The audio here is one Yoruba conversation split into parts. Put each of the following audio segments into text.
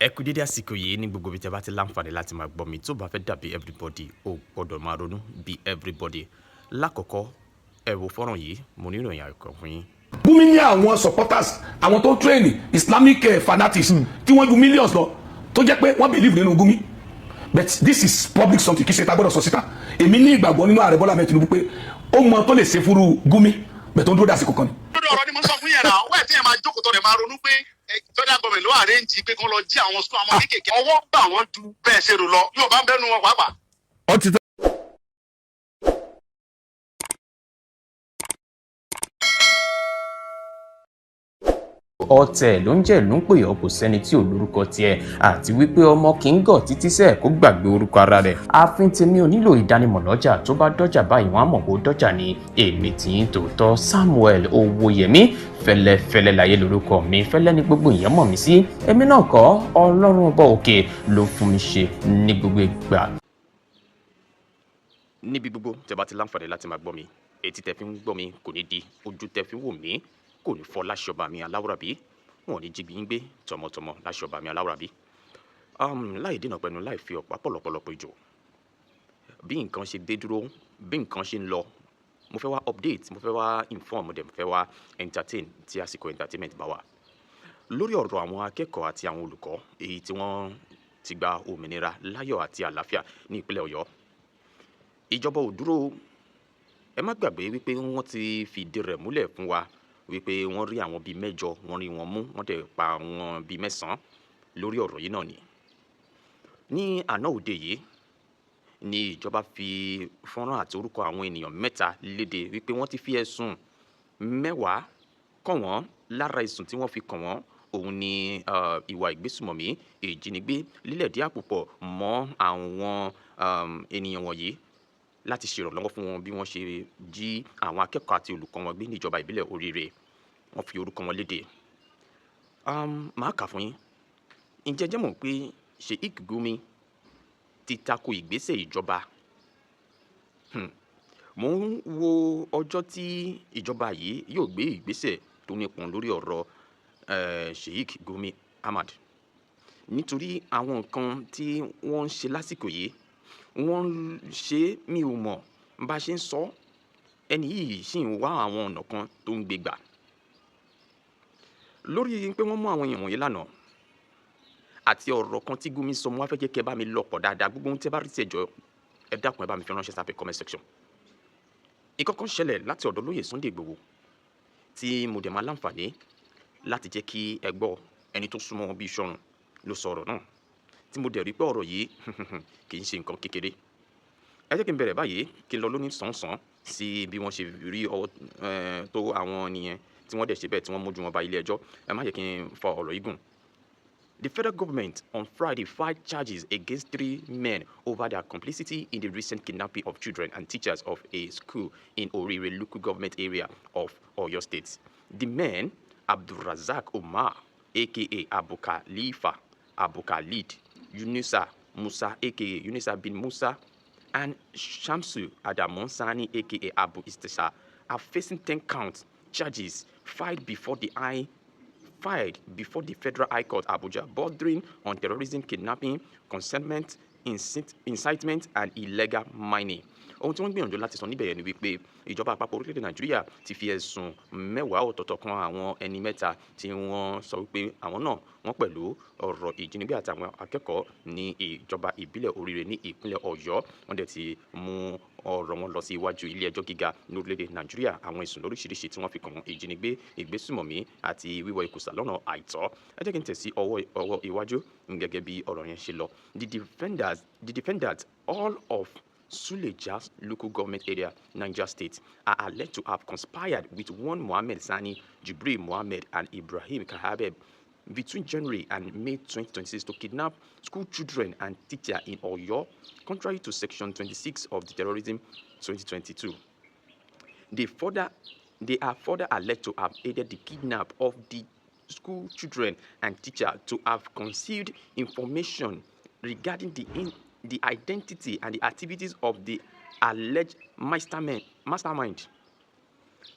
ẹ kú dédé àsìkò yìí ní gbogbo ibi tí ẹ bá ti láǹfààní láti máa gbọ́ mi tó bá fẹ́ dàbí everybody ó gbọ́dọ̀ máa ronú bí everybody. Lákọ̀ọ́kọ́ ẹ wo fọ́nrán yìí mo ní ìròyìn àìkọ́ fún yín. Gumi ní àwọn supporters àwọn tó train Islamic fanatics tí wọ́n ju millions lọ tó jẹ́ pé wọ́n believe nínú Gumi, but this is public something kì í ṣe ta gbọ́dọ̀ sọ síta. Èmi ní ìgbàgbọ́ nínú ààrẹ Bọ́lá Ahmed Tinubu pé ó mọ tó lè ṣe fúru Gumi bẹ̀ tó ń dúró dásìkò kan ni. lórí ọ̀rọ̀ ni mo sọ fún yẹn náà wẹ́ẹ̀ tí yẹn máa jókòó tó rẹ̀ máa ronú pé federal government ló àrẹ́ǹjì pé kán lọ jí àwọn sukùl àwọn kéékèèké ọwọ́ gbà wọ́n ju bẹ́ẹ̀ ṣe rò lọ yóò bá ń bẹ́nu wọn pàápàá. ọ̀tẹ̀ ló ń jẹ́ ló ń pè ọ́ kò sẹ́ni tí ò lórúkọ tiẹ̀ àti wípé ọmọ kì í gọ̀ títí sẹ́ẹ̀ kó gbàgbé orúkọ ara rẹ̀. ààfin tèmi ò nílò ìdánimọ̀ lọ́jà tó bá dọ́jà báyìí wọ́n á mọ̀ kó dọ́jà ni. èmi tí ń tòótọ́ Samuel Owóyẹmí fẹ́lẹ́fẹ́lẹ́ láyé lórúkọ mi, fẹ́lẹ́ ní gbogbo ìyẹn mọ̀ mí sí. èmi náà kọ́ Ọlọ́run ọba òkè ló fún mi ṣe ní gbogbo ìgbà. níbi gbogbo tẹ́ bá ti láǹfààní láti máa gbọ́ mi, etí tẹ́ fi ń gbọ́ mi kò ní di, ojú tẹ́ fi ń wò mí kò ní fọ́ láṣọba mi aláwùrábí, wọn ò ní jí gbígbé tọmọtọmọ láṣọba mi aláwùrábí. láì dènà pẹ̀lú láì fi ọ̀pá pọ̀lọ̀pọ̀lọpọ̀ ìjò bí nǹkan ṣe dé dúró, bí nǹkan ṣe ń lọ, mo fẹ́ wá update, mo fẹ́ wá inform, mo fẹ́ wá entertain tí àsìkò entertainment bá wà lórí ọ̀rọ̀ àwọn akẹ́kọ̀ọ́ àti àwọn olùkọ́ èyí tí wọ́n ti gba òmìnira láyọ̀ àti àlàáfíà ní ìpínlẹ̀ Ọ̀yọ́. Ìjọba ò dúró, ẹ má gbàgbé wípé wọ́n ti fìdí rẹ̀ múlẹ̀ fún wa wípé wọ́n rí àwọn bíi mẹ́jọ, wọ́n rí wọn mú, wọ́n dẹ̀ pa àwọn bíi 9 lórí ọ̀rọ̀ yìí náà ni. Ní àná òde yìí ni ìjọba fi fọ́nrán àti orúkọ àwọn ènìyàn 3 léde wípé wọ́n ti fi ẹ̀sùn 10 kàn wọ́n. Lára ẹ̀sùn tí wọ́n fi kàn wọ́n òun ni ìwà ìgbésùmọ̀mí, ìjínigbé, lílẹ̀dí àpòpọ̀ mọ́ àwọn ènìyàn wọ̀nyí láti ṣèrànlọ́wọ́ fún wọn bí wọ́n ṣe jí àwọn akẹ́kọ̀ọ́ àti olùkọ́ wọn gbé níjọba ìbílẹ̀ Oríire. Wọ́n fi orúkọ wọn léde. Màá kà fún yín. Ǹjẹ́ jẹ́ mọ̀ pé Sheikh Gumi ti tako ìgbésẹ̀ ìjọba. Mo ń wo ọjọ́ tí ìjọba yìí yóò gbé ìgbésẹ̀ tó nípọn lórí ọ̀rọ̀ Sheikh Gumi Ahmad, nítorí àwọn nǹkan tí wọ́n ń ṣe lásìkò yìí wọ́n ṣe mí ò mọ̀ bá ṣe ń sọ, ẹni yìí sì ń wá àwọn ọ̀nà kan tó ń gbé gbà lórí pé wọ́n mú àwọn èèyàn wọ̀nyí lánàá àti ọ̀rọ̀ kan tí Gumi sọ. Mo wá fẹ́ jẹ́ kẹ́ bá mi lọ́pọ̀ dáadáa, gbogbo ohun tí ẹ bá rí sí ẹjọ́ ẹ dákun ẹ bá mi fi ránṣẹ́ sábẹ́ comment section. Ìkọ̀kan ṣẹlẹ̀ láti ọ̀dọ̀ Olóyè Sunday Igboho tí mo dẹ̀ máa láǹfààní láti jẹ́ kí ẹ gbọ́. Ẹni tó súnmọ́ wọn bí iṣọ́run ló sọ ọ̀rọ̀ náà tí mo dẹ̀ rí pé ọ̀rọ̀ yìí kì í ṣe nǹkan kékeré. Ẹ jẹ́ kí n bẹ̀rẹ̀ báyìí kí n lọ lóní sàn-án sí bí wọ́n ṣe rí ọwọ́ tó àwọn nìyẹn tí wọ́n dẹ̀ ṣe bẹ́ẹ̀ tí wọ́n mójú wọn bá ilé ẹjọ́. Ẹ má jẹ́ kí n fa ọ̀rọ̀ yìí gùn. The federal government on Friday filed charges against 3 men over their complicity in the recent kidnapping of children and teachers of a school in Orire local government area of Oyo State. The men, Abdulrazak Omar, aka Abu Khalifa, Abu Khalid, Yunusa Musa, aka Yunusa bin Musa, and Shamsu Adamon Sani, aka Abu Istisa, are facing 10 count charges filed before the Federal High Court Abuja, bordering on terrorism, kidnapping, concealment, incitement, and illegal mining. Ohun tí wọ́n gbìyànjú láti sọ níbẹ̀ yẹn ni wípé ìjọba àpapọ̀ orílẹ̀-èdè Nàìjíríà ti fi ẹ̀sùn 10 ọ̀tọ̀ọ̀tọ̀ kan àwọn ẹni 3 tí wọ́n sọ wípé àwọn náà wọ́n pẹ̀lú ọ̀rọ̀ ìjínigbé àtàwọn akẹ́kọ̀ọ́ ní ìjọba ìbílẹ̀ Oríire ní ìpínlẹ̀ Ọ̀yọ́. Wọ́n dẹ̀ ti mú ọ̀rọ̀ wọn lọ sí iwájú ilé ẹjọ́ gíga lórílẹ̀-èdè Nàìjíríà. Àwọn ẹ̀sùn lóríṣiríṣi tí wọ́n fi kàn wọ́n: ìjínigbé, ìgbésùmọ̀mí àti wíwọ ìkùsà lọ́nà àìtọ́. Ẹ jẹ́ kí n tẹ̀ sí ọwọ́ iwájú gẹ́gẹ́ bí ọ̀rọ̀ yẹn ṣe lọ. The defendants, all of Suleja's local government area, Niger State, are alleged to have conspired with one Mohammed Sani, Jibril Mohammed, and Ibrahim Kahabeb between January and May 2026 to kidnap school children and teachers in Oyo, contrary to Section 26 of the Terrorism 2022. They are further alleged to have aided the kidnap of the school children and teachers, to have concealed information regarding the identity and the activities of the alleged mastermind.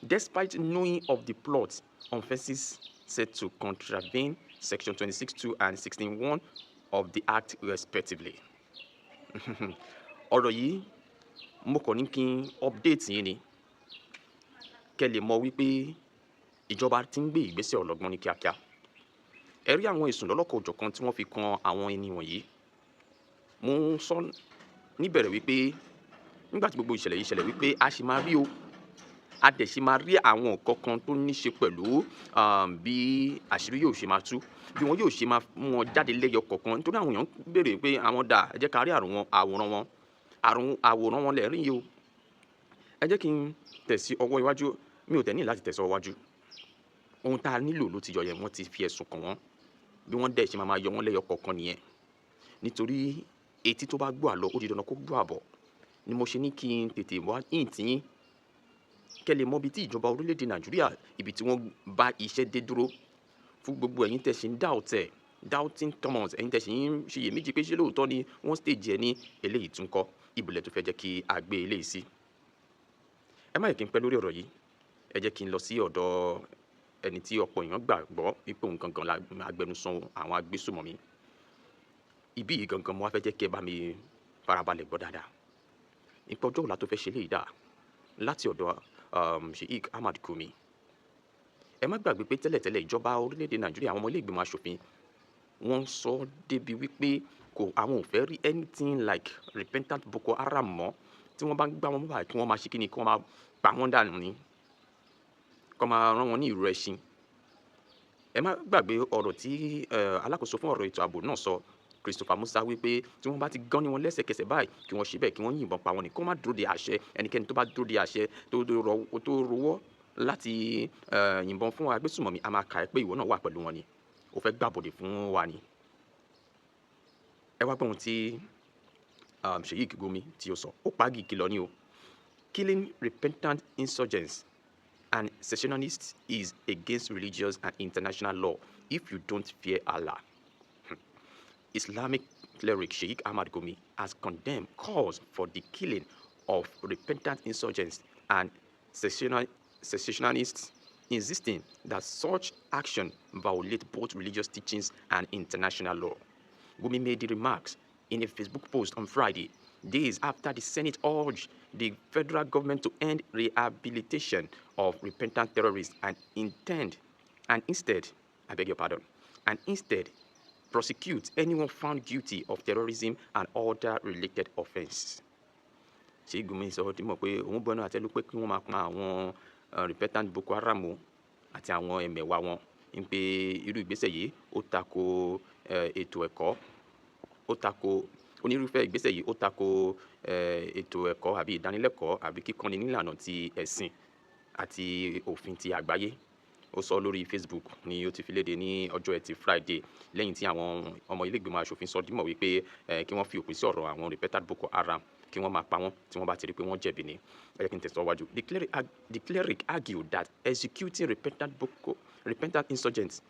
Despite knowing of the plot, offenses said to contravene Section 26(2) and 16(1) of the Act respectively. Ọ̀rọ̀ yìí mo kàn ní kí n update yín ni kẹ́ lè mọ̀ wípé ìjọba ti ń gbé ìgbésẹ̀ ọlọ́gbọ́n ní kíákíá. Ẹ rí àwọn ẹ̀sùn lọ́lọ́kan-ò-jọ̀kan tí wọ́n fi kan àwọn ẹni wọ̀nyí. Mo sọ níbẹ̀rẹ̀ wípé nígbà tí gbogbo ìṣẹ̀lẹ̀ yìí ṣẹlẹ̀ wípé a ṣì máa rí o, a dẹ̀ ṣì máa rí àwọn nǹkan kan tó ní ṣe pẹ̀lú bí àṣírí yóò ṣe máa tú, bí wọn yóò ṣe máa mú wọn jáde lẹ́yọ kọ̀ọ̀kan nítorí àwọn èèyàn ń béèrè pé àwọn dà, ẹ jẹ́ ká rí àwòrán wọn lẹ̀ rí yìí o. Ẹ jẹ́ kí n tẹ̀ sí ọwọ́ iwájú, mi ò tẹ̀ ní láti tẹ̀ sí ọwọ́ iwájú. Ohun tá a nílò ló ti yọ yẹn, wọ́n ti fi ẹ̀sùn kàn wọ́n, bí wọ́n dẹ̀ ṣe máa yọ wọ́n lẹ́yọ kọ̀ọ̀kan nìyẹn. Nítorí etí tó bá gbọ́ àlọ ó di dandan kó gbọ́ àbọ̀, ni mo ṣe ní kí n tètè wá hint yín kẹ́ lè mọ̀ ibi tí ìjọba orílẹ̀-èdè Nàìjíríà ibi tí wọ́n bá iṣẹ́ dé dúró. Fún gbogbo ẹ̀yin tẹ́ ṣì ń doubting Thomas, ẹ̀yin tẹ́ ṣì ń ṣiyèméjì pé ṣé lóòótọ́ ni wọ́n stage ẹ ní eléyìí tún kọ́, ibùlẹ̀ tó fẹ́ jẹ́ kí a gbé eléyìí sí. Ẹ má yẹ kí n pẹ́ lórí ọ̀rọ̀ yìí, ẹ jẹ́ kí n lọ sí ọ̀dọ̀ ẹni tí ọ̀pọ̀ èèyàn gbàgbọ́ wípé òun gangan la agbẹnusọ àwọn agbésùmọ̀mí. Ibí yìí gangan mo wá fẹ́ jẹ́ kí ẹ bá mi farabalẹ̀ gbọ́ dáadáa. Nípa ọjọ́ ọ̀la tó fẹ́ ṣe léyìí dà láti ọ̀dọ̀ Sheikh Ahmad Gumi. Ẹ má gbàgbé pé tẹ́lẹ̀tẹ́lẹ̀ ìjọba orílẹ̀-èdè Nàìjíríà, àwọn ọmọ ilé ìgbìmọ̀ aṣòfin, wọ́n sọ débi wípé àwọn ò fẹ́ rí anything like repentant Boko Haram mọ́. Tí wọ́n bá ń gbá wọn báyìí kí wọ́n máa ṣe kíni, kí wọ́n máa pa wọ́n dànù ni, kí wọ́n máa rán wọn ní ìrù ẹṣin. Ẹ má gbàgbé ọ̀rọ̀ tí alákòóso fún ọ̀rọ̀ ètò ààbò náà sọ, Christopher Musa, wípé tí wọ́n bá ti gán ní wọn lẹ́sẹ̀kẹsẹ̀ báyìí kí wọ́n ṣe bẹ́ẹ̀, kí wọ́n yìnbọn pa wọn ni, kí wọ́n má dúró de àṣẹ. Ẹnikẹ́ni tó bá dúró de àṣẹ tó rọwọ́ láti yìnbọn fún agbésùmọ̀mí, a máa kà ẹ́ pé ìwọ náà wà pẹ̀lú wọn ni, ó fẹ́ gbàbọ̀dè fún wa ni. Ẹ wá gbọ́ ohun tí Sheikh Gumi tí ó sọ, ó pàgì ìkìlọ̀ ni o. Killing repentant insurgents and secessionists is against religious and international law if you don't fear Allah. Islamic cleric Sheikh Ahmad Gumi has condemned calls for the killing of repentant insurgents and secessionists, insisting that such action violate both religious teachings and international law. Gumi made the remarks in a Facebook post on Friday, days after the Senate urged the federal government to end rehabilitation of repentant terrorists and instead prosecute anyone found guilty of terrorism and other related offences. Ṣé Gumi sọ tí mọ̀ pé òun bọ́nà àtẹ́lú pé kí wọ́n máa pa àwọn repentant Boko Haram àti àwọn ẹ̀mẹ̀wà wọn, ń pé irú ìgbésẹ̀ yìí ó tako ètò ẹ̀kọ́, ó tako onírúfẹ́ ìgbésẹ̀ yìí, ó tako ètò ẹ̀kọ́ àbí ìdánilẹ́kọ̀ọ́ àbí kíkọ́ni nílànà ti ẹ̀sìn àti òfin ti àgbáyé. Ó sọ lórí Facebook ni ó ti fi léde ní ọjọ́ Ẹtì Friday lẹ́yìn tí àwọn ọmọ ilé ìgbìmọ̀ aṣòfin sọ dímọ̀ wípé kí wọ́n fi òpin sí ọ̀rọ̀ àwọn repentant Boko Haram, kí wọ́n máa pa wọ́n tí wọ́n bá ti rí pé wọ́n jẹ̀bi ni. Ẹ jẹ́ kí n tẹ̀síwájú. The cleric argued that executing repentant insurgents,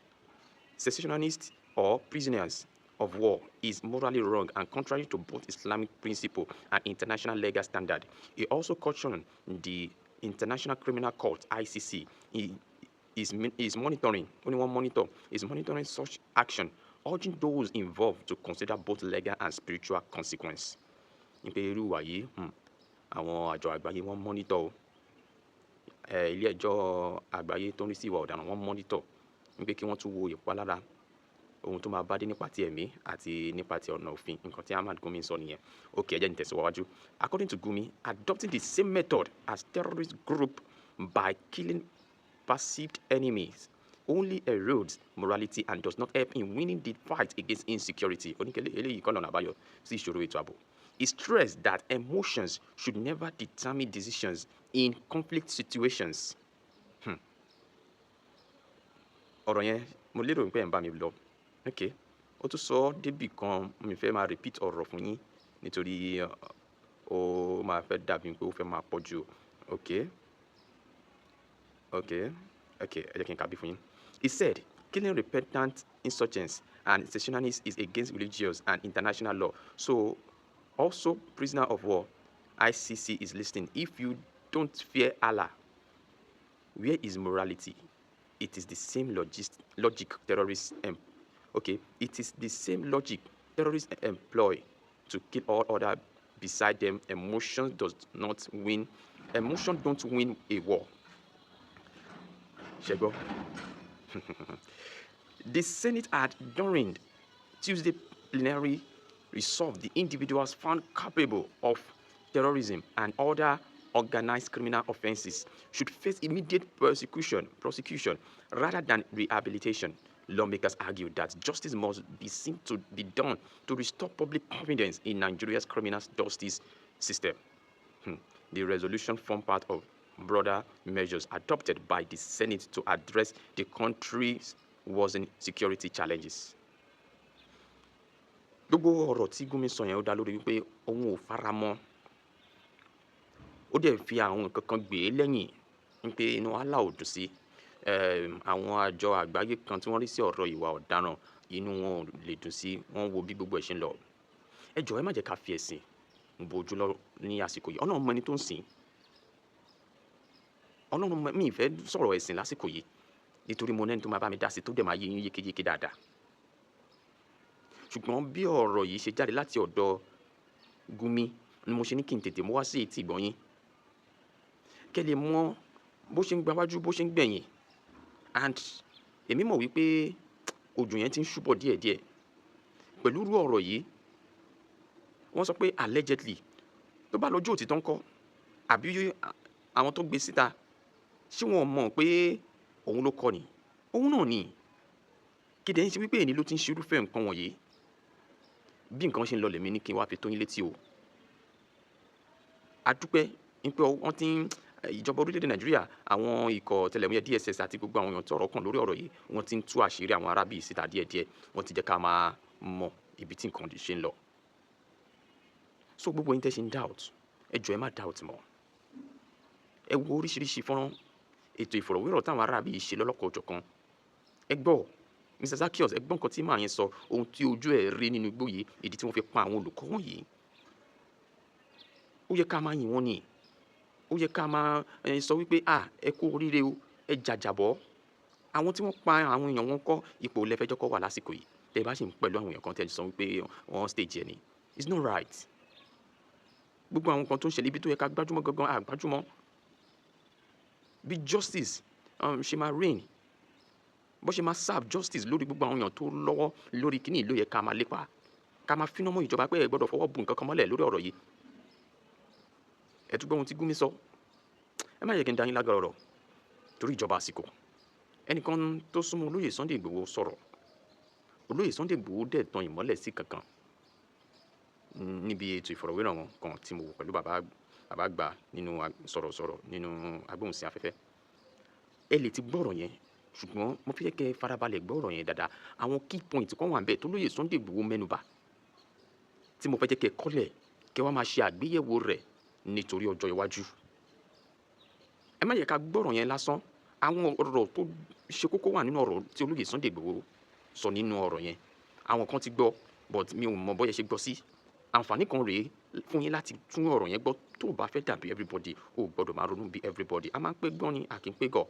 secessionists or prisoners of war is morally wrong and contrary to both Islamic principle and international legal standard. He also cautioned the International Criminal Court (ICC) is monitoring such action, urging those involved to consider both legal and spiritual consequence. Nípa irú ìwà yìí, àwọn àjọ àgbáyé wọ́n monitor o. Ilé ẹjọ́ àgbáyé tó ń rí sí ìwà ọ̀daràn wọ́n monitor nípa kí wọ́n tún wo ìpalára ohun tó máa bá dé nípa ti ẹ̀mí àti nípa ti ọ̀nà òfin. Nǹkan tí Ahmad Gumi sọ nìyẹn. Okay, ẹ jẹ́ n tẹ̀síwájú. According to Gumi, adopting the same method as terrorist group by killing perceived enemies only erodes morality and does not help in winning the fight against insecurity. Oníkẹ́lẹ́ eléyìí kọ́ lọ́nà àbáyọ sí ìṣòro ètò ààbò. He stressed that emotions should never determine decisions in conflict situations. Ọ̀rọ̀ yẹn mo lérò pé ẹ̀ ń bá mi lọ. Okay, ó tún sọ débì kan, mi fẹ́ máa repeat ọ̀rọ̀ fún yín nítorí ó máa fẹ́ dàbí pé ó fẹ́ máa pọ̀ jù. Okay, ẹ jẹ́ kí n kà bí fún yín. He said, killing repentant insurgents and secessionists is against religious and international law. So, also prisoner of war, ICC is listening. If you don't fear Allah, where is morality? It is the same logic terrorists Okay, it is the same logic terrorists employ to kill all other beside them. Emotion don't win a war. Shego. The Senate had during Tuesday plenary resolved the individuals found culpable of terrorism and other organized criminal offenses should face immediate prosecution rather than rehabilitation. Lawmakers argued that justice must be seen to be done to restore public confidence in Nigeria's criminal justice system. The resolution formed part of broader measures adopted by the Senate to address the country's worsening security challenges. Gbogbo ọ̀rọ̀ tí Gumi sọ yẹn ó dá lórí wípé òun ò fara mọ́. Ó dẹ̀ fi àwọn nǹkan kan gbé lẹ́yìn wípé inú wàhálà ò dùn sí. Àwọn àjọ àgbáyé kan tí wọ́n rí sí ọ̀rọ̀ ìwà ọ̀daràn inú wọn ò lè dùn sí, wọ́n wo bí gbogbo ẹ̀ ṣe ń lọ. Ẹ jọ̀ọ́ ẹ má jẹ́ ká fi ẹ̀sìn bojú lọ ní àsìkò yìí. Ọlọ́run mọ ẹni tó ń sìn. Ọlọ́run mọ mi ìfẹ́ sọ̀rọ̀ ẹ̀sìn lásìkò yìí nítorí mo nẹ́ni tó máa bá mi dá sí tó dẹ̀ máa yé yín yékéyéké dáadáa. Ṣùgbọ́n bí ọ̀rọ̀ yìí ṣe jáde láti ọ̀dọ̀ Gumi ni mo ṣe ní kí n tètè mú wá sí etí ìgbọ́ yín. Kẹ́ lè mọ bó ṣe ń gbáwájú bó ṣe ń gbẹ̀yìn. And èmi mọ̀ wípé òjò yẹn ti ń ṣúbọ̀ díẹ̀díẹ̀. Pẹ̀lú irú ọ̀rọ̀ yìí wọ́n sọ pé allegedly tó bá lọ́jọ́ òtítọ́ ńkọ́ àbí àwọn tó gbé síta ṣé wọ́n mọ̀ pé òun ló kọ́ ni òun náà ni kéde ń ṣe wípé èyí ló ti ń ṣerúfẹ́ nǹkan wọ̀nyí bí nǹkan ṣe ń lọ lèmi ní kí n wá fi tó yín létí o. Adúpẹ́ wípé wọ́n ti ń ìjọba orílẹ̀-èdè Nàìjíríà àwọn ikọ̀ tẹlẹ̀múyẹ́ DSS àti gbogbo àwọn èèyàn tọ́rọ̀ kàn lórí ọ̀rọ̀ yìí wọ́n ti ń tú àṣírí àwọn arábì síta díẹ̀díẹ̀ wọ́n ti jẹ́ ká máa mọ ibi tí nǹkan ṣe ń lọ. So gbogbo yín tẹ́ ṣe ń doubt ẹ jọ̀ọ́ ẹ má doubt mọ́. Ẹ wo oríṣiríṣi fọ́nrán ètò ìfọ̀rọ̀wérọ̀ táwọn arábì ṣe lọ́lọ́kọ̀ ọ̀jọ̀kan. Ẹ gbọ́ Mr. Zaccheaus ẹ gbọ́ nǹkan tí màá yẹn sọ ohun tí ojú ẹ̀ rí nínú igbó yìí ìdí tí wọ́n fi pa àwọn olùkọ́ wọ̀nyí. Ó yẹ ká máa yìn wọ́n ni. Ó yẹ ká máa sọ wípé ẹ kú oríire o ẹ jàjàbọ́. Àwọn tí wọ́n pa àwọn èèyàn wọn kọ́ ipò lẹ́fẹ̀ẹ́jọ́ kọ́ wà lásìkò yìí. Tẹ́ bá sì ń pẹ̀lú àwọn èèyàn kan tẹ́ sọ wípé wọ́n stage ẹ̀ ni. It's not right. Gbogbo àwọn nǹkan tó ń ṣẹlẹ̀ ibi tó yẹ ká gbájúmọ́ gangan àgbájúmọ́. Bí justice ṣe máa reign bó ṣe máa serve justice lórí gbogbo àwọn èèyàn tó lọ́wọ́ lórí kíní ló yẹ ká máa lépa ká máa finá mọ́ ìjọba pé ẹ gbọ́dọ̀ fọwọ́ bu nǹkan kan mọ́lẹ̀ lórí ọ̀rọ̀ yìí. Ẹ tún gbọ́ ohun tí Gumi sọ. Ẹ má yẹ kí n dá yín lágbára ọ̀rọ̀ torí ìjọba àsìkò. Ẹnìkan tó súnmọ́ olóyè Sunday Igboho sọ̀rọ̀. Olóyè Sunday Igboho dẹ̀ tan ìmọ́lẹ̀ sí kankan níbi ètò ìfọ̀rọ̀wérọ̀ wọn kan tí mo wò pẹ̀lú bàbá àgbà nínú sọ̀rọ̀sọ̀rọ̀ nínú agbóhùnsí afẹ́fẹ́. Ẹ lè ti gbọ́rọ̀ yẹn ṣùgbọ́n mo fẹ́ kẹ́ farabalẹ̀ gbọ́rọ̀ yẹn dáadáa. Àwọn key point kan wà ńbẹ̀ tó lóyè Sunday Igboho mẹ́nubà tí mo fẹ́ jẹ́ kẹ́ kọ́lẹ̀ kẹ́ wá máa ṣe àgbéyẹ̀wò rẹ̀ nítorí ọjọ́ iwájú. Ẹ má yẹ ká gbọ́rọ̀ yẹn lásán. Àwọn ọ̀rọ̀ tó ṣe kókó wà nínú ọ̀rọ̀ tí olóyè Sunday Igboho sọ nínú ọ̀rọ̀ yẹn. Àwọn kan ti gbọ́ but mi ò mọ bóyá ṣe gbọ́ sí. Àǹfààní kan rèé fún yín láti tún ọ̀rọ̀ yẹn gbọ́ tó bá fẹ́ dàbí everybody ó gbọ́dọ̀ máa ronú bí everybody. A máa ń pé gbọ́n ni a kì í pé gọ̀.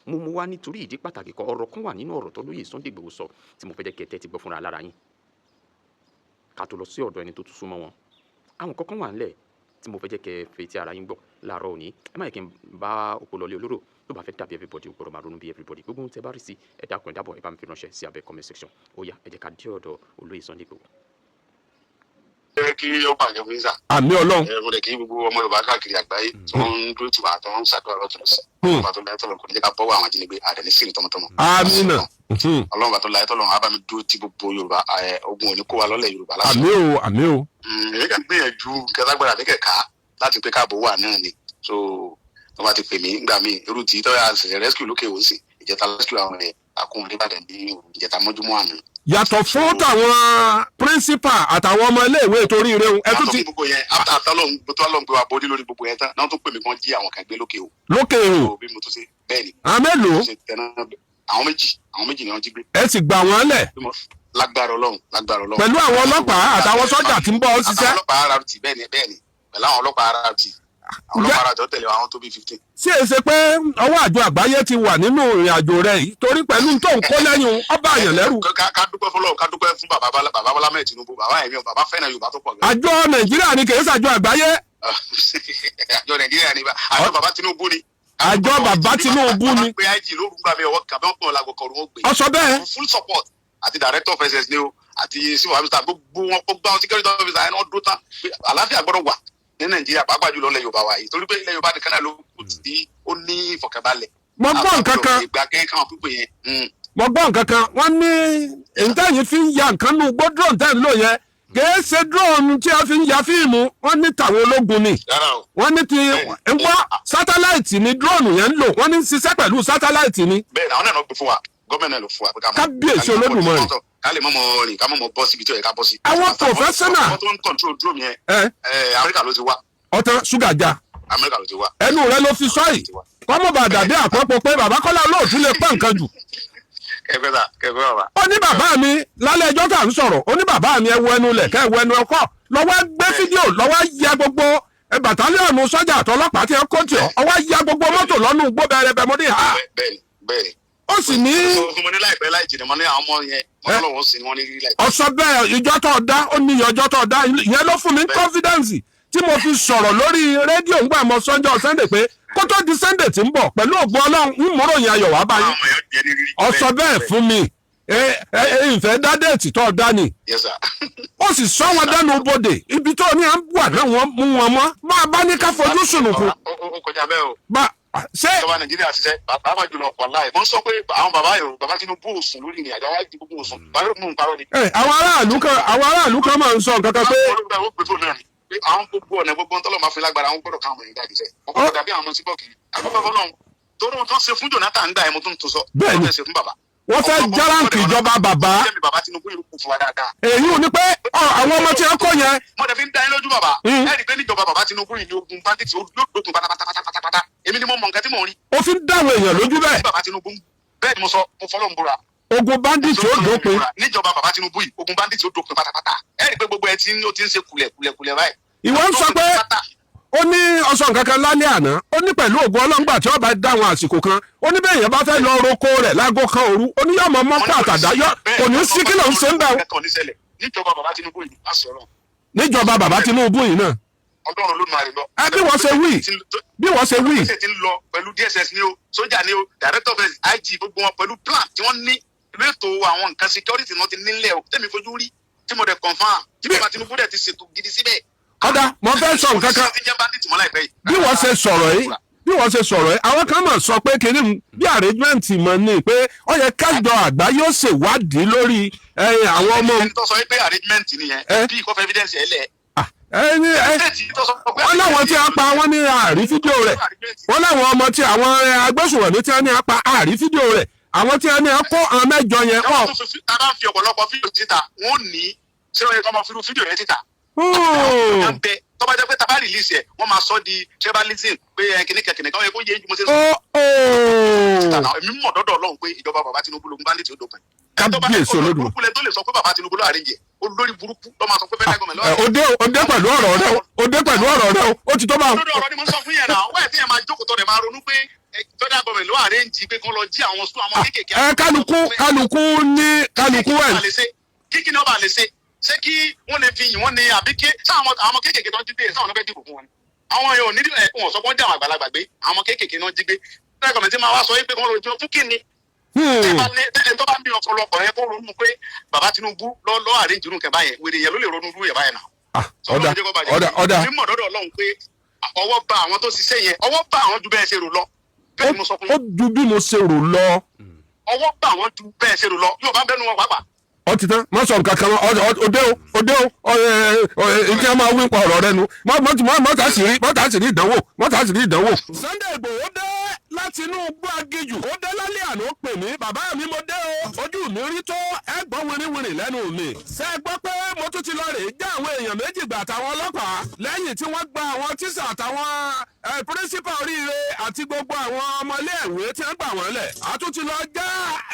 Mo mú wá nítorí ìdí pàtàkì kan ọ̀rọ̀ kan wà nínú ọ̀rọ̀ tó lóyè Sunday Igboho sọ tí mo fẹ́ jẹ́ kẹ́ tẹ́tí gbọ́ fúnra lára yín ká tó lọ sí ọ̀dọ̀ ẹni tó tún súnmọ́ wọn. Àwọn kankan wà ńlẹ̀ tí mo fẹ́ jẹ́ kẹ́ fetí ara yín gbọ́ láàárọ̀ òní. Ẹ má yẹ kí n bá òpó lọlé olóró tó bá fẹ́ dàbí everybody ó gbọ́dọ̀ máa ronú bí everybody. Gbogbo ohun tẹ́ bá rí sí ẹ dákun ẹ dábọ̀ ẹ bá mi fi ránṣẹ́ sí abẹ́ comment section. Ó yá ẹ jẹ́ ká dé ọ̀dọ̀ olóyè Sunday Igboho. Ẹ kí ó bàjẹ́ fún ìsà. Àmì Ọlọ́run. Mo lè kí gbogbo ọmọ Yorùbá káàkiri àgbáyé tí wọ́n ń dúró tìwà tó ń ṣàdúrà lọ́tún sí. Ọlọ́run bá tó láyé tọ́lọ̀ kò ní jẹ́ ká bọ́wọ́ àwọn ajínigbé àdẹ̀ní sí tọmọtọmọ. Àmín. Ọlọ́run bá tó láyé tọ́lọ̀ á bá mi dúró tí gbogbo Yorùbá ogun ò ní kó wa lọ́lẹ̀ Yorùbá lásán. Àmín o, àmín o. Èmi kàn gbìyànjú kẹtàgbára ní kẹ̀kà láti pé káàbọ̀ wà náà ni. So wọ́n bá ti pè mí ńgbà míì irú tí tọ́yà ṣẹ̀ṣẹ̀ rescue lókè òun sì ìjẹta rescue àwọn akóhun Ìbàdàn ní ìjẹta mọ́júmọ́ àná. Yàtọ̀ fún tàwọn principal àtàwọn ọmọ iléèwé torí ire ẹ tún ti. gbogbo yẹn àtàlọ́hún gbé wa bọ́dí lórí gbogbo yẹn tán náà tó pè mí kan jí àwọn kan gbé lókè o. Lókè o. bí mo tún ṣe bẹ́ẹ̀ ni. àwọn mélòó. àwọn méjì ni wọ́n jí gbé. ẹ sì gbà wọ́n lẹ̀. lágbára Ọlọ́run. pẹ̀lú àwọn ọlọ́pàá àtàwọn sọ́jà tí ń bọ́ ṣiṣẹ́. àwọn ọlọ́pàá RRT bẹ́ẹ̀ ni pẹ̀lú àwọn ọlọ́pàá RRT. ọlọ́pàá àjọ tẹ̀lé àwọn tó bí 15. ṣé é ṣe pé ọwọ́ àjọ àgbáyé ti wà nínú ìrìn àjò rẹ̀ yìí torí pẹ̀lú tó ń kó lẹ́yìn ọba àyàn lẹ́rù. ká dúpẹ́ fọlọ́run, ká dúpẹ́ fún bàbá Bọ́lá Ahmed Tinubu, bàbá ẹ̀mí bàbá fẹ́ràn Yorùbá tó pọ̀ gan. àjọ Nàìjíríà ni kì í ṣàjọ àgbáyé. àjọ Nàìjíríà ni àjọ bàbá Tinubu ni. àjọ bàbá Tinubu ni. pé IG ló rúgbà mi ọwọ́ kàbí ọ̀pọ̀ làgọ̀ kọ̀ọ̀rọ̀ wọn gbé. ọsọ bẹ́ẹ̀. full support àti director of SS ni o àti civil officer gbogbo wọn gbogbo àwọn security officer ẹni wọn dúró tán pé àlàáfíà gbọ́dọ̀ wà ní Nàìjíríà pàápàá jùlọ ilẹ̀ Yorùbá wa yìí torí pé ilẹ̀ Yorùbá nìkan náà ló kù tí ó ní ìfọ̀kànbalẹ̀. mo gbọ́ nǹkan kan mo gbọ́ nǹkan kan wọ́n ní ìtẹ́yìn fi ń ya nǹkan nù gbọ́ drone tẹ́ ń lò yẹn kìí ṣe drone tí a fi ń ya fíìmù wọ́n ní tàwọn ológun ni wọ́n ní ti ń gbọ́ sátáláìtì ni drone yẹn ń lò wọ́n ní ṣiṣẹ́ pẹ̀lú sátáláìtì ni. bẹ́ẹ̀ ni àwọn náà ló gbé fún wa gọ́ọ̀mẹ̀ntì ló fún wa. kábíyèsí Olódùmarè. ká lè mọ̀ rìn ká mọ̀ bọ́ síbi tí ó yẹ ká bọ́ sí. àwọn professional. àwọn tó ń control drone yẹn Amẹ́ríkà ló ti wá. ọ̀tán ṣúgà já. Amẹ́ríkà ló ti wá. ẹnu rẹ ló fi sọ yìí kọ́mọ̀ bá dàbí àpapọ̀ pé bàbá Kọ́lá Olóòtú lè pẹ́ nǹkan jù. ó ní bàbá mi lálẹ́ ẹjọ́ tá à ń sọ̀rọ̀ ó ní bàbá mi ẹ wo ẹnu lẹ̀ kẹ́ ẹ wo ẹnu ọkọ̀ lọ́wọ́ gbé fídíò lọ́wọ́ ya gbogbo bàtálíọ̀nù sọ́jà àtọlọ́pàá tí ẹ kó tì ọ́ ọwọ́ ya gbogbo mọ́tò lọ́nù gbó bẹ̀rẹ̀ bẹ̀ mo ní ha. bẹ́ẹ̀ ó sì ní. mo ní láìpẹ́ láì jìnnà mo ní àwọn ọmọ yẹn wọn lọ́wọ́ sí ni wọ́n ní rí láìpẹ́. ọ̀sọ̀ bẹ́ẹ̀ ìjọ tó dá ó ní ọjọ́ tó dá ìyẹn ló fún mi confidence tí mo fi sọ̀rọ̀ lórí rédíò ńgbà mọ́ sọ́njọ́ Sunday pé kó tó di Sunday tí ń bọ̀ pẹ̀lú ògbó Ọlọ́run ń múrò yẹn ayọ̀ wá báyìí ọ̀sọ̀ bẹ́ẹ̀ fún mi ìfẹ́ dá déètì tó dá ni ó sì sọ wọn dánú bodè ibi tó ní à ń wà náà wọ́n mú wọn mọ́ máa bá ní ká fojú sùnùkùn. ó kọjá bẹ́ẹ̀ o. ṣé ìjọba Nàìjíríà ṣiṣẹ́ bàbá jùlọ ọ̀pọ̀ láì mo ń sọ pé àwọn bàbá Tinubu òsùn lórí ìrìn àjò àwọn gbogbo òsùn bàbá mú un parọ́ ni. àwọn aráàlú kan máa ń sọ nǹkan kan pé. àwọn gbogbo ọ̀nà gbogbo ntọ́lọ́ máa fi lágbára àwọn gbọ́dọ̀ káwọn èèyàn jáde sẹ́ wọ́n kọ́ dàbí àwọn ọmọ síbọ̀ kiri àkọ́kọ́ fọlọ́run torí wọn tó ṣe fún Jonathan gbà ẹ̀ mo tún sọ bẹ́ẹ̀ni wọ́n fẹ́ járáǹkì ìjọba bàbá èyí ò ní pé àwọn ọmọ tí wọ́n kọ́ yẹn. mo dẹ̀ fi ń dá yín lójú bàbá ẹ̀ rí i pé níjọba bàbá Tinubu yìí ni ogun bandits yóò dókun pátápátá èmi ni mo mọ nǹkan tí mò ń rí. ó fi ń dáwọn èèyàn lójú bẹ́ẹ̀. bàbá Tinubu bẹ́ẹ̀ ni mo sọ mo fọlọ́ ń búra. ogun bandits yóò dópin. níjọba bàbá Tinubu yìí ogun bandits yóò dópin pátápátá ẹ̀ rí i pé gbogbo ẹ̀ tí ó ti ń ṣe kùlẹ̀kùlẹ̀ báyìí. ìwọ ń sọ pé ó ní ọsàn nǹkan kan lálẹ́ àná ó ní pẹ̀lú ògùn ọlọ́ngbà tí wọ́n bá dáwọn àsìkò kan ó ní bẹ́ẹ̀ yẹn bá fẹ́ lọ roko rẹ̀ láago kan òru ó ní yọ̀mọ̀ mọ́kọ́ àtàdá kò ní sí kí ló ń ṣe ń bẹ̀ o. níjọba bàbá Tinubu yìí á sọ̀rọ̀. níjọba bàbá Tinubu yìí náà. Ọlọ́run ló máa rí lọ. bí wọ́n ṣe wí bí wọ́n ṣe wí. ṣe ti ń lọ pẹ̀lú DSS ni o sójà ni o director of IG gbogbo wọn pẹ̀lú plan tí wọ́n ní ìlú ètò àwọn nǹkan security náà ti nílẹ̀ o tẹ́mi fojú rí tí mo dẹ̀ confirm tí bàbá Tinubu dẹ̀ ti ṣètò gidi síbẹ̀. ọ̀dà mo fẹ́ sọ nǹkan kan bí wọ́n ṣe sọ̀rọ̀ yìí àwọn kan máa sọ pé kìnìún bí arrangement mọ̀ ní pé ó yẹ kájọ àgbá yóò ṣèwádìí lórí àwọn ọmọ. ẹni tó sọ pé arrangement nìyẹn bí ìkọ́fẹ́ evidence ẹ̀ lẹ̀. wọ́n láwọn tí a pa wọ́n ní àrí fídíò rẹ̀ wọ́n láwọn ọmọ tí àwọn agbésùnmọ̀mí tí wọ́n ní a pa àrí fídíò rẹ̀ àwọn tí wọ́n ní a kó àwọn mẹ́jọ yẹn kọ́. a bá ń fi ọ̀pọ̀lọpọ̀ fídíò síta wọ́n ní ṣé wọ́n yẹ kọ́ máa fi fídíò yẹn síta. tọ́ba jẹ́ pé tá a bá release ẹ̀ wọ́n máa sọ di tribalism pé kìnìkan yẹ kó yé mo ṣe sọ. èmi mọ̀ dọ́dọ̀ Ọlọ́run pé ìjọba bàbá Tinubu ló ń bá ní tí ó dópin. kábíyèsí Olódùmarè. burúkú lẹ tó lè sọ pé bàbá Tinubu ló àrẹ́jẹ olórí burúkú ló máa sọ pé fẹ́ẹ́ gọ́ọ̀mẹ̀ lọ́wọ́. òde pẹ̀lú ọ̀rọ̀ rẹ ó ti tó bá. olórí ọ̀rọ̀ ni mo sọ fún yẹn náà wẹ́ẹ̀ tí yẹn máa jókòó tó rẹ̀ máa ronú pé federal government ló àrẹ́jì pé kán lọ jí àwọn sún àwọn kéékèèké. kálukú ẹ̀. kíkí ni ọba lè ṣe ṣé kí wọ́n lè fi yìn wọ́n ní àbí ké sáwọn ọmọ kéékèèké tó ń jí gbé sáwọn ọ̀nà fẹ́ dìbò fún wọn. àwọn yóò ní wọn sọ pé wọ́n jẹ́ àwọn àgbàlagbà gbé àwọn ọmọ kéékèèké náà jí gbé federal government máa wá sọ pé kán lọ jọ fún kíni. ẹni tó bá ń bí ọ̀pọ̀lọpọ̀ yẹn kó ronú pé bàbá Tinubu lọ́ àrẹ́jì irú kẹba yẹn wèrè yẹn ló lè ronú irú yẹn báyẹn náà. ọ̀dà mímọ̀ dọ́dọ̀ Ọlọ́run pé ọwọ́ bá àwọn tó ṣiṣẹ́ yẹn ọwọ́ bá àwọn ju bẹ́ẹ̀ ṣe rò lọ. ó ju bí mo ṣe rò lọ. ọwọ́ bá àwọn ju bẹ́ẹ̀ ṣe rò lọ yóò bá bẹ́nu wọn pàápàá. ọ ti tán má sọ nǹkan kan òde o ìdí ẹ máa wí pa ọ̀rọ̀ rẹ nu mọ́tà sì rí ìdánwò. Sunday Igboho dé láti inú igbó agijù ó dé lálẹ́ àná pè mí bàbá mi mo dé o ojú mi rí tó ẹgbọ́n wìrìwìrì lẹ́nu mi. ṣé ẹ gbọ́ pé mo tún ti lọ rè já àwọn èèyàn méjì gbà àtàwọn ọlọ́pàá lẹ́yìn tí wọ́n gba àwọn tíṣà àtàwọn pírísípà oríire àti gbogbo àwọn ọmọléèwé tí wọ́n gbà wọ́n lẹ̀. a tún ti lọ já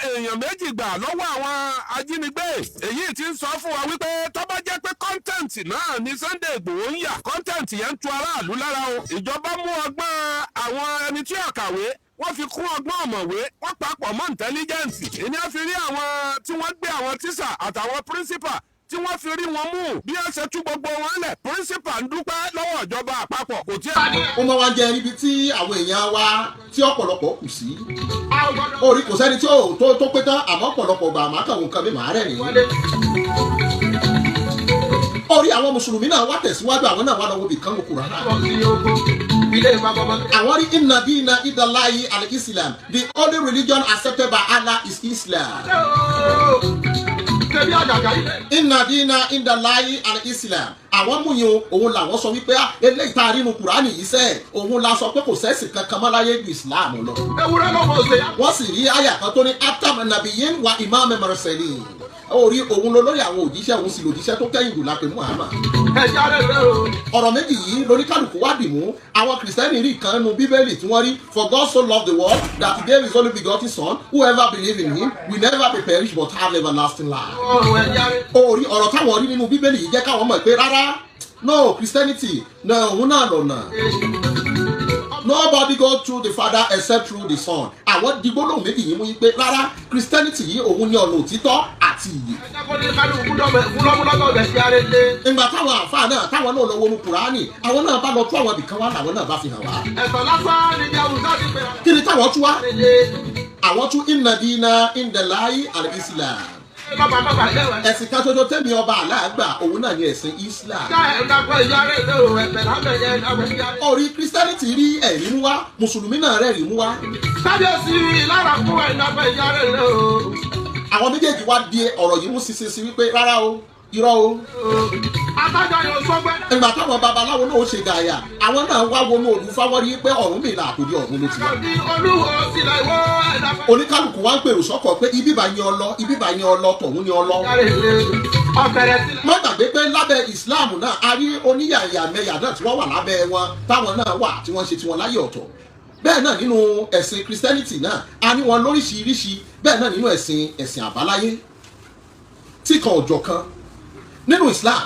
èèyàn méjì gbà lọ́wọ́ àwọn ajínigbé èyí tí ń sọ fún wa wípé tó bá jẹ́ pé kọ́ńtẹ́ǹtì kọ́ńtẹ́ǹtì náà ni Sunday Igboho ń yà kọ́ńtẹ́ǹtì yẹn ń tu aráàlú lára o. ìjọba mú ọgbọ́n àwọn ẹni tí ó kàwé wọ́n fi kún ọgbọ́n ọ̀mọ̀wé wọ́n papọ̀ mọ́ intelligence. èyí á fi rí àwọn tí wọ́n gbé àwọn tíṣà àtàwọn principal tí wọ́n fi rí wọn mú bí wọ́n ṣe tú gbogbo wọn lẹ̀ principal ń dúpẹ́ lọ́wọ́ ìjọba àpapọ̀ kò tí ì. ó máa wá jẹ ibi tí àwọn èèyàn wa tí ọ̀pọ̀lọpọ̀ kù sí. orí kò sẹ́ni tí tó pé tán àmọ́ ọ̀pọ̀lọpọ̀ gbà máa kàn wọ́n kan mi máa rẹ̀ nìyí. orí àwọn mùsùlùmí náà wá tẹ̀síwájú àwọn náà wá lọ́wọ́ ibì kan lókùrọ̀ náà. àwọn rí inna dina idallahi al-Islam, the only religion accepted by Allah is Islam. Inna dina idallahi al-Islam. àwọn mú yín òun làwọn sọ wípé eléyìí tá a rí nu Kùránì yìí sẹ́ òun la sọ pé kò sẹ́sì kankan mọ́ láyé ju Islam lọ. wọ́n sì rí àyà kan tó ní atam nabiyyin wa imam mursalin. orí òun ló lórí àwọn òjíṣẹ́ òun sì lòjíṣẹ́ tó kẹ́yìn jù lápẹ́ Muhammad. ọ̀rọ̀ méjì yìí lóníkàlùkù wá dì mú àwọn kìrìsìtẹ́nì rí kan nínú bíbélì tí wọ́n rí for God so loved the world that he gave his only begotten son whoever believe in him will never be perish but have everlasting life. orí ọ̀rọ̀ táwọn rí nínú bíbélì yìí jẹ́ káwọn mọ̀ pé rárá no Christianity náà òun náà lọ́nà. Nobody go through the Father except through the Son. àwọn dìgbòlóhùn méjì yìí mú yín pé rárá Christianity yìí òun ní ọ̀nà òtítọ́ àti ìyè. ìgbà táwọn àǹfààní náà táwọn náà lọ wọnú Kùránì àwọn náà bá lọ tú àwọn ibìkan wá làwọn náà bá fi hàn wá. kí ni táwọn tú wá? àwọn tú inna dina indallahi al-Islam. ẹ̀sìn kan ṣoṣo tẹ́mi ọba aláàgbà òun náà ni ẹ̀sìn Islam. orí Christianity rí ẹ̀rí mú wá mùsùlùmí náà rẹ̀ rí mú wá. àwọn méjèèjì wá di ọ̀rọ̀ yìí mú sísí wípé rárá o irọ́ o. ìgbà táwọn babaláwo náà ó ṣe gàyà àwọn náà wá wọnú òdu fáwọn rí pé ọ̀run mi là àtòrí ọ̀run ló ti wá. oníkálukú wá ń pèrò sọ́kọ̀ pé ibi bá yẹn ọlọ ibi bá yẹn ọlọ tọ̀hún ni ọlọ. má gbàgbé pé lábẹ́ Islam náà a rí oníyàyàmẹ̀yà náà tí wọ́n wà lábẹ́ wọn táwọn náà wà tí wọ́n ṣe tiwọn láyé ọ̀tọ̀. bẹ́ẹ̀ náà nínú ẹ̀sìn Christianity náà a ní wọn lóríṣiríṣi bẹ́ẹ̀ náà nínú ẹ̀sìn àbáláyé tí kan òjọ̀ kan. nínú Islam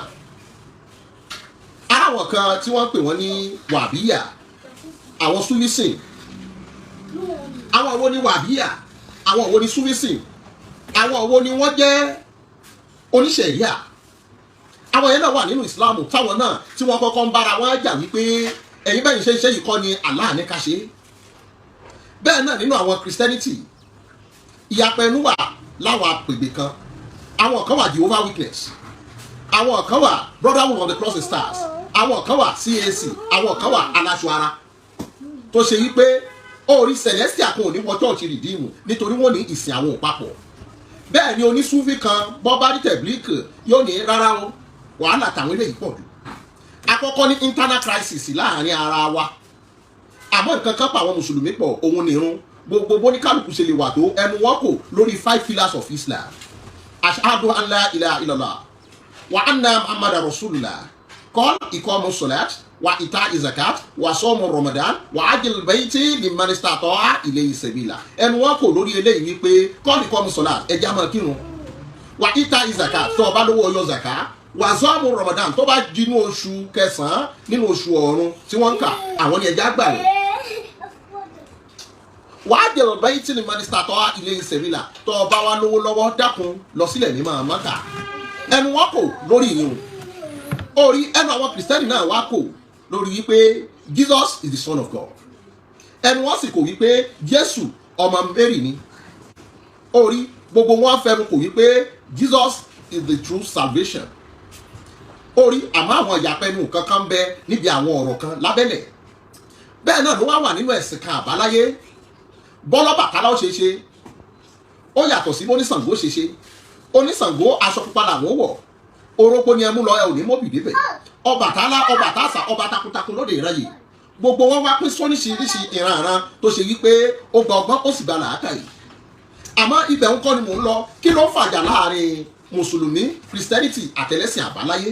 àwọn kan tí wọ́n pè wọ́n ní wàbíyà àwọn súnmísìn àwọn wo ni wàbíyà àwọn wo ni súnmísìn àwọn wo ni wọ́n jẹ́ oníṣẹ̀ríà àwọn yẹn náà wà nínú Islam táwọn náà tí wọ́n kọ́kọ́ ń bára wọn jà wípé ẹ̀yin bẹ́ẹ̀ ṣe ń ṣe yìí kọ́ ni Allah ní ká ṣe. bẹ́ẹ̀ náà nínú àwọn Christianity ìyapẹ̀nu wà láwọn apègbè kan àwọn kan wà Jehovah Witness àwọn kan wà Brotherhood of the Cross Stars àwọn kan wà CAC àwọn kan wà aláṣọ ara tó ṣe wípé orí celestia kan ò ní wọ church rìdíìmù nítorí wọ́n ní ìsìn àwọn òpapọ̀. bẹ́ẹ̀ ni onísúfì kan bọ́bárí tẹ̀blíkì yóò ní rárá o wàhálà tàwọn eléyìí pọ̀ jù. àkọ́kọ́ ní internal crisis láàrin ara wa àmọ́ nǹkan kan pa àwọn mùsùlùmí pọ̀ òun nìrun gbogbo bóníkálùkù ṣe lè wà tó ẹnu wọn kò lórí 5 pillars of Islam. ashhadu an la ilaha illallah wa anna muhammadar rasulullah qal iqamus salat wa ita'i zakat wa sawmu ramadan wa ajil bayti liman istata'a ilayhi sabila. ẹnu wọn kò lórí eléyìí wípé qal iqamus salat ẹja máa kírun wa ita'i zakat tó bá lówó ọyọ zakat wa sawmu ramadan tó bá jinú oṣù kẹsàn-án nínú oṣù ọ̀run tí wọ́n ń kà àwọn ni ẹja gbà rẹ̀. wa ajil bayti liman istata'a ilayhi sabila tó bá wà lówó lọ́wọ́ dákun lọ sílẹ̀ ní Mákà. ẹnu wọn kò lórí yìí orí ẹnu àwọn kìrìsìtẹ́nì náà wá kò lórí wípé Jesus is the son of God. ẹnu wọn sì kò wípé Jésù ọmọ Mary ni. orí gbogbo wọn fẹnu kò wípé Jesus is the true salvation. orí àmọ́ àwọn ìyàpẹnu kankan bẹ níbi àwọn ọ̀rọ̀ kan lábẹ́lẹ̀. bẹ́ẹ̀ náà ló wá wà nínú ẹ̀sìn kan àbáláyé bọ́lọ́bàtálá ó ṣe ṣe ó yàtọ̀ sí bóníṣàngó ṣe ṣe. oníṣàngó aṣọ pupa làwọn wọ̀ orókó ni ẹ mú lọ ẹ ò ní mọ́bì débẹ̀. Ọbàtálá ọba àtàṣà ọba takuntakun lóde ìráyè gbogbo wọn wá pín sóníṣiríṣi ìranran tó ṣe wípé ó gba ọgbọ́n ó sì gba làákàyè. àmọ́ ibẹ̀ ń kọ́ ni mò ń lọ kí ló ń fàjà láàrin mùsùlùmí Christianity àtẹlẹ́sìn àbáláyé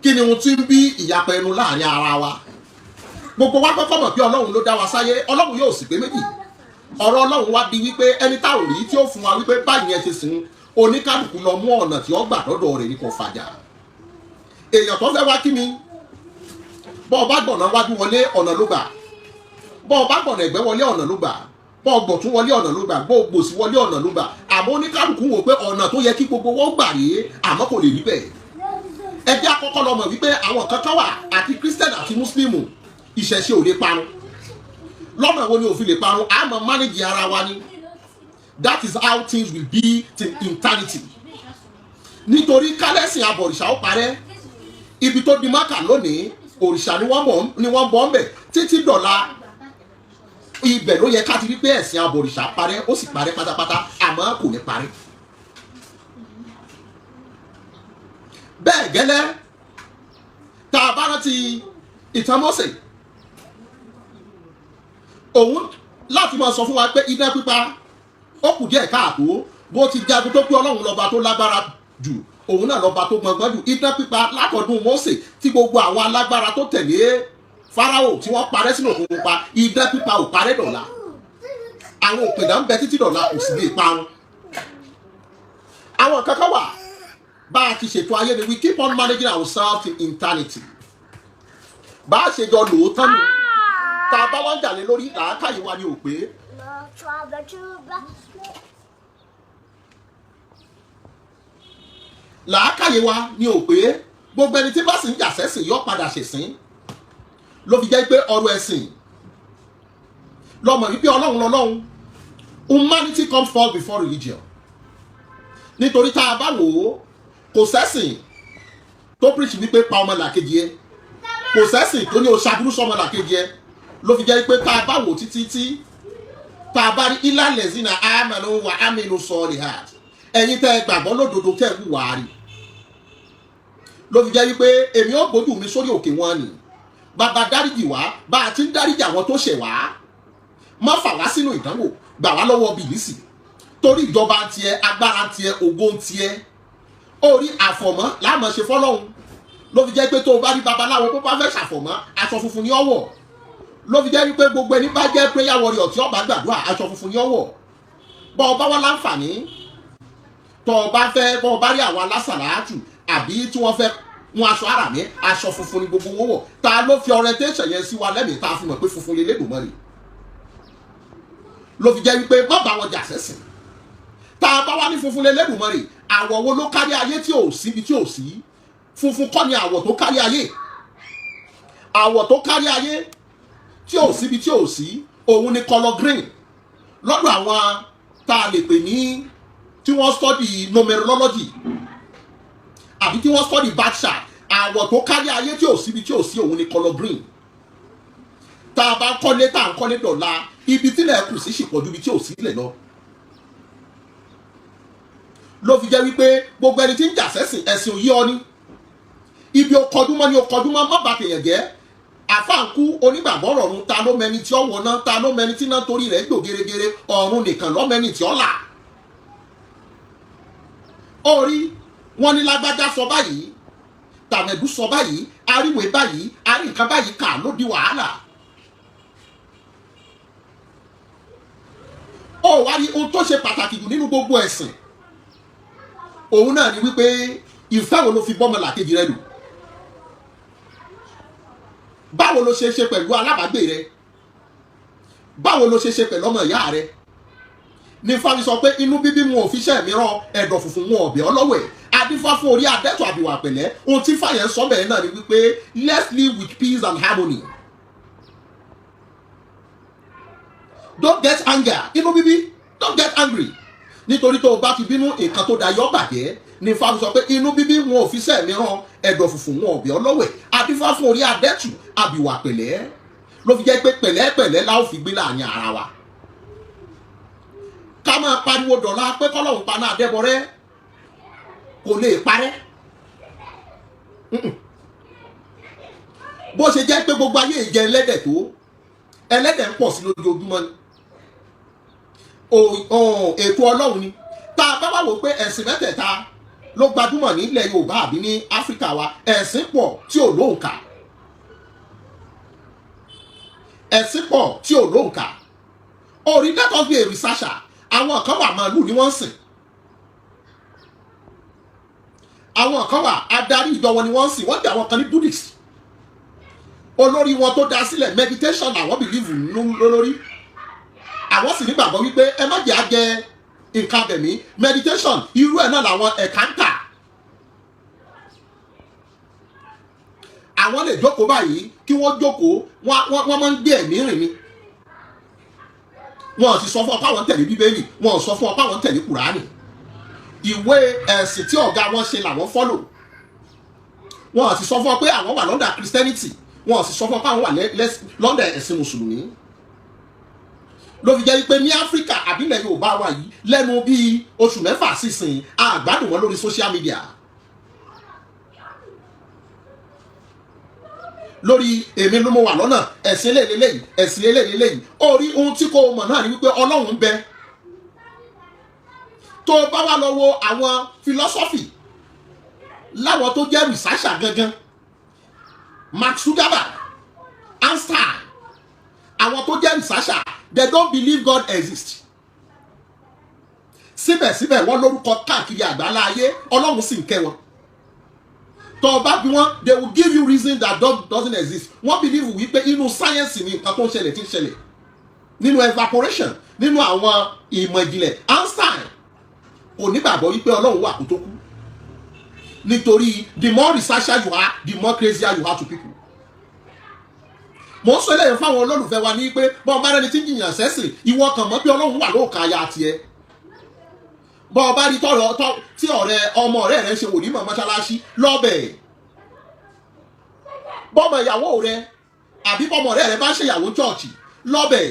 kí ni ohun tí ń bí ìyapa ẹnu láàrin ara wa. gbogbo wa kọ́kọ́ mọ̀ pé Ọlọ́run ló dá wa sáyé Ọlọ́run yóò sì pé méjì. ọ̀rọ̀ Ọlọ́run wá di wípé ẹni tá ò rí tí ó fún wa wípé báyìí ẹ ti sìn oníkálùkù lọ mú ọ̀nà tí ó gbà dọ́dọ̀ rẹ̀ ní kò fàjà. èèyàn tó fẹ́ wá kí mi bọ́ ọ bá gbọ̀nà wájú wọlé ọ̀nà ló gbà, bọ́ ọ bá gbọ̀nà ẹ̀gbẹ́ wọlé ọ̀nà ló gbà, bọ́ ọ gbọ̀tún wọlé ọ̀nà ló gbà, bọ́ ọ gbòsì wọlé ọ̀nà ló gbà. àmọ́ oníkálukú wò pé ọ̀nà tó yẹ kí gbogbo wọn gbà rèé, àmọ́ kò lè rí bẹ́ẹ̀. ẹ jẹ́ àkọ́kọ́ lọ mọ̀ wípé àwọn kankan wà àti Christian àti Muslim ìṣẹ̀ṣe ò lè parun. lọ́nà wo ni òfin lè parun? a máa manage ara wa ni. that is how things will be till eternity. nítorí kálẹ́sìn abọ̀rìṣà ó parẹ́, ibi tó di Mákà lónìí òrìṣà ni wọ́n bọ̀ ń bẹ̀ títí dọ̀la. ibẹ̀ ló yẹ ká ti rí pé ẹ̀sìn abọ̀rìṣà parẹ́, ó sì parẹ́ pátápátá, àmọ́ kò ní parẹ́. bẹ́ẹ̀ gẹ́lẹ́ tá a bá rántí ìtàn Mósè, òun láti máa sọ fún wa pé idán pípa ó kù díẹ̀ káàtó, bó ti jagun tó pé Ọlọ́run lọ́ba tó lágbára jù, òun náà lọ́ba tó gbọ̀ngbọ́n jù. idán pípa látọ̀dún Mósè tí gbogbo àwọn alágbára tó tẹ̀lé Fáráò tí wọ́n parẹ́ sínú Òkun Pupa, idán pípa ò parẹ́ dọ̀la. àwọn òpèdà ń bẹ títí dọ̀la kò sì lè parun. àwọn kankan wà bá a ti ṣètò ayé ni we keep on managing ourselves in eternity. bá a ṣe jọ lòótọ́ nù tá a bá wá ń jà lé lórí làákàyè wa ni ò pé. làákàyè wa ni ò pé gbogbo ẹni tí bá sì ń jà sẹ́sìn yọ padà ṣèsìn. ló fi jẹ́ pé ọ̀rọ̀ ẹ̀sìn lọ́mọ wípé Ọlọ́run lọ́lọ́run, humanity comes first before religion. nítorí tá a bá wò ó kò sẹ́sìn tó preach wípé pa ọmọ làkejì ẹ, kò sẹ́sìn tó ní o ṣàbúrú sọmọ làkejì ẹ. ló fi jẹ́ pé tá a bá wò títí tí tá a bá rí ìlànà zina amanu wa aminu solihat, ẹ̀yin tẹ́ ẹ gbàgbọ́ lódodo tẹ́ ẹ wù wá rí. ló fi jẹ́ wípé èmi ó gbójú mi sórí òkè wọn ni, bàbá dáríjì wá bá a ti ń dáríjì àwọn tó ṣẹ̀ wá, má fà wá sínú ìdánwò, gbà wá lọ́wọ́ bìlísì. torí ìjọba tiẹ̀, agbára tiẹ̀, ògo tiẹ̀, orí àfọ̀mọ́ láàmú ṣe fọ́lọ́hun. ló fi jẹ́ pé tó o bá rí babaláwo tó bá fẹ́ ṣàfọ̀mọ́ aṣọ funfun ní ọwọ́. ló fi jẹ́ wípé gbogbo ẹni bá jẹ́ prayer warrior tí ó bá gbàdúrà aṣọ funfun ní ọwọ́. bọ́ ọ bá wá láǹfààní tọ́ ọ bá rí àwọn alásàlátù àbí tí wọ́n fẹ́ wọn aṣọ ara mi, aṣọ funfun ni gbogbo wọn wọ̀. ta ló fi orientation yẹn sí wa lẹ́mìí tá a fi mọ̀ pé funfun lè lédùn mọ́ni. ló fi jẹ́ wípé má bá wọn jà sẹ́sìn. tá a bá wá ní funfun lè lédùn mọ́ni, àwọ̀ wo ló kárí ayé tí ò sí ibi tí ò sí? funfun kọ́ ni àwọ̀ tó kárí ayé. àwọ̀ tó kárí ayé tí ò síbi tí ò sí, òun ni color green. lọ́dọ̀ àwọn tá a lè pè ní tí wọ́n study numerology àbí tí wọ́n study birth chart, àwọ̀ tó kárí ayé tí ò síbi tí ò sí, òun ni color green. tá a bá kọ́lé tá à ń kọ́lé dọ̀la, ibi tílẹ̀ kù sí sì pọ̀jù ibi tí ò sílẹ̀ lọ. ló fi jẹ́ wípé gbogbo ẹni tí ń jà sẹ́sìn ẹ̀sìn òye ọ ní. ibi ọkọ̀dúnmọ́ ni ọkọ̀dúnmọ́ má bàa tèèyàn jẹ́. àfáàkú onígbàgbọ́ ọ̀run, ta ló mẹni tí ó wọ̀ náà, ta ló mẹni tí náà torí rẹ̀ gbò gẹ́gẹ́rẹ́, ọ̀run nìkan ló mẹni tí ó là. orí wọn ní lágbájá sọ báyìí, tàmẹ̀dú sọ báyìí, aríwèé báyìí, arí nǹkan báyìí kà ló di wàhálà. ó wá rí ohun tó ṣe pàtàkì jù nínú gbogbo ẹ̀sìn, òun náà ni wípé ìfẹ́ wo ló fi bọ́mọ làkejì rẹ lò? báwo ló ṣe ṣe pẹ̀lú alábàágbé rẹ? báwo ló ṣe ṣe pẹ̀lú ọmọ ìyá rẹ? ní fáwọn sọ pé inú bíbí mu ò fi ṣẹ́ mìíràn, ẹ̀dọ̀ funfun mu ọ̀bẹ ọlọ́wẹ̀, adífá fún orí adẹ́tọ̀ àbíwá pẹ̀lẹ́. ohun tí fàyẹ̀ ń sọ bẹ̀rẹ̀ náà ni wípé let's live with peace and harmony. don't get anger, inú bíbí, don't get angry. nítorí tó o bá ti bínú nǹkan tó da yọ bàjẹ́. ní fáwọn sọ pé inú bíbí wọn ò fi ṣẹ́ mìíràn, ẹ̀dọ̀ funfun wọn ọ̀bẹ ọlọ́wẹ̀, adífá fún orí adẹ́tọ̀ àbíwá pẹ̀lẹ́. ló fi jẹ́ pé pẹ̀lẹ́pẹ̀lẹ́ la ó fi gbé láàrin ara wa. ká máa pariwo dọ̀la pé kọ́lọ́hún paná àdẹ́bọrẹ́ kò lè parẹ́. bó ṣe jẹ́ pé gbogbo ayé ìjẹ ẹlẹ́dẹ̀ tó, ẹlẹ́dẹ̀ ń pọ̀ sí lójoojúmọ́ ni. ètò Ọlọ́run ni. tá a bá wà wò pé ẹ̀sìn mẹ́tẹ̀ẹ̀ta ló gbajúmọ̀ nílẹ̀ Yorùbá àbí ní Áfíríkà wa, ẹ̀sìn pọ̀ tí ò lóǹkà. ẹ̀sìn pọ̀ tí ò lóǹkà. orí let us be a researcher. àwọn kan wà màálù ni wọ́n ń sìn. àwọn kan wà adarí ìjọ wọn ni wọ́n ń sìn, wọ́n jẹ́ àwọn kan ní Buddhist. Olórí wọn tó dá sílẹ̀ meditation àwọn believe lórí. Àwọn sì nígbàgbọ́ wípé ẹ má jẹ́ àjẹ nǹkan abẹ̀mí meditation irú ẹ̀ náà làwọn ẹ̀ka ń tà. Àwọn lè jókòó báyìí kí wọ́n jókòó wọ́n máa ń gbé ẹ̀mí rìn ni. Wọ́n sì sọ fún ọ pé àwọn tẹ̀lé Bíbélì, wọ́n sọ fún ọ pé àwọn tẹ̀lé Kùránì. Ìwé ẹ̀sìn tí ọ̀gá wọn ṣe làwọn follow. Wọ́n sì sọ fún ọ pé àwọn wà lọ́ndà Christianity, wọ́n sì sọ fún ọ pé àwọn wà lọ́ndà ẹ̀sìn Mùsùlùmí. Ló fi jẹ́ pé ní Áfíríkà àbílẹ̀ Yorùbá wa yìí lẹ́nu bíi oṣù mẹ́fà sísìn àgbádùn wọn lórí social media. Lórí èmi ló mo wà lọ́nà ẹ̀sìn eléyìí ẹ̀sìn eléyìí orí ohun tí kò mọ̀ náà ni wípé Ọlọ́run ń bẹ. Tó bá wá lọ wo àwọn philosophy láwọn tó jẹ́ researcher gangan Mark Zuckerberg, Einstein, àwọn tó jẹ́ researcher they don't believe God exists. Síbẹ̀síbẹ̀ wọ́n lórúkọ káàkiri àgbáńlá ayé Ọlọ́run sì ń kẹ́ wọn. Tó bá bí wọn they will give you reason that God doesn't exist. Wọ́n believe wípé inú sáyẹ́nsì ni nǹkan tó ń ṣẹlẹ̀ tí ń ṣẹlẹ̀ nínú evaporation nínú àwọn ìmọ̀ ìjìnlẹ̀. Einstein kò nígbàgbọ́ wípé Ọlọ́run wà kó tó kú nítorí the more researcher you are the more crazier you are to people. Mo ń sọ eléyìí fáwọn olólùfẹ́ wa ní pé bọ́ọ̀ bá rẹni tí ń jìyàn sẹ́sìn ìwọ kàn mọ́ pé Ọlọ́run wà lóòkà aya tiẹ̀. Bọ́ọ̀ bá rí tí ọmọ ọ̀rẹ́ rẹ̀ ń ṣe wòlímọ̀ mọ́ṣáláṣí lọ́bẹ̀. Bọ́ọ̀mọ̀ ìyàwó rẹ̀ àbí bọ́ọ̀mọ̀ ọ̀rẹ́ rẹ̀ bá ń ṣe ìyàwó chọ́ọ̀chì lọ́bẹ̀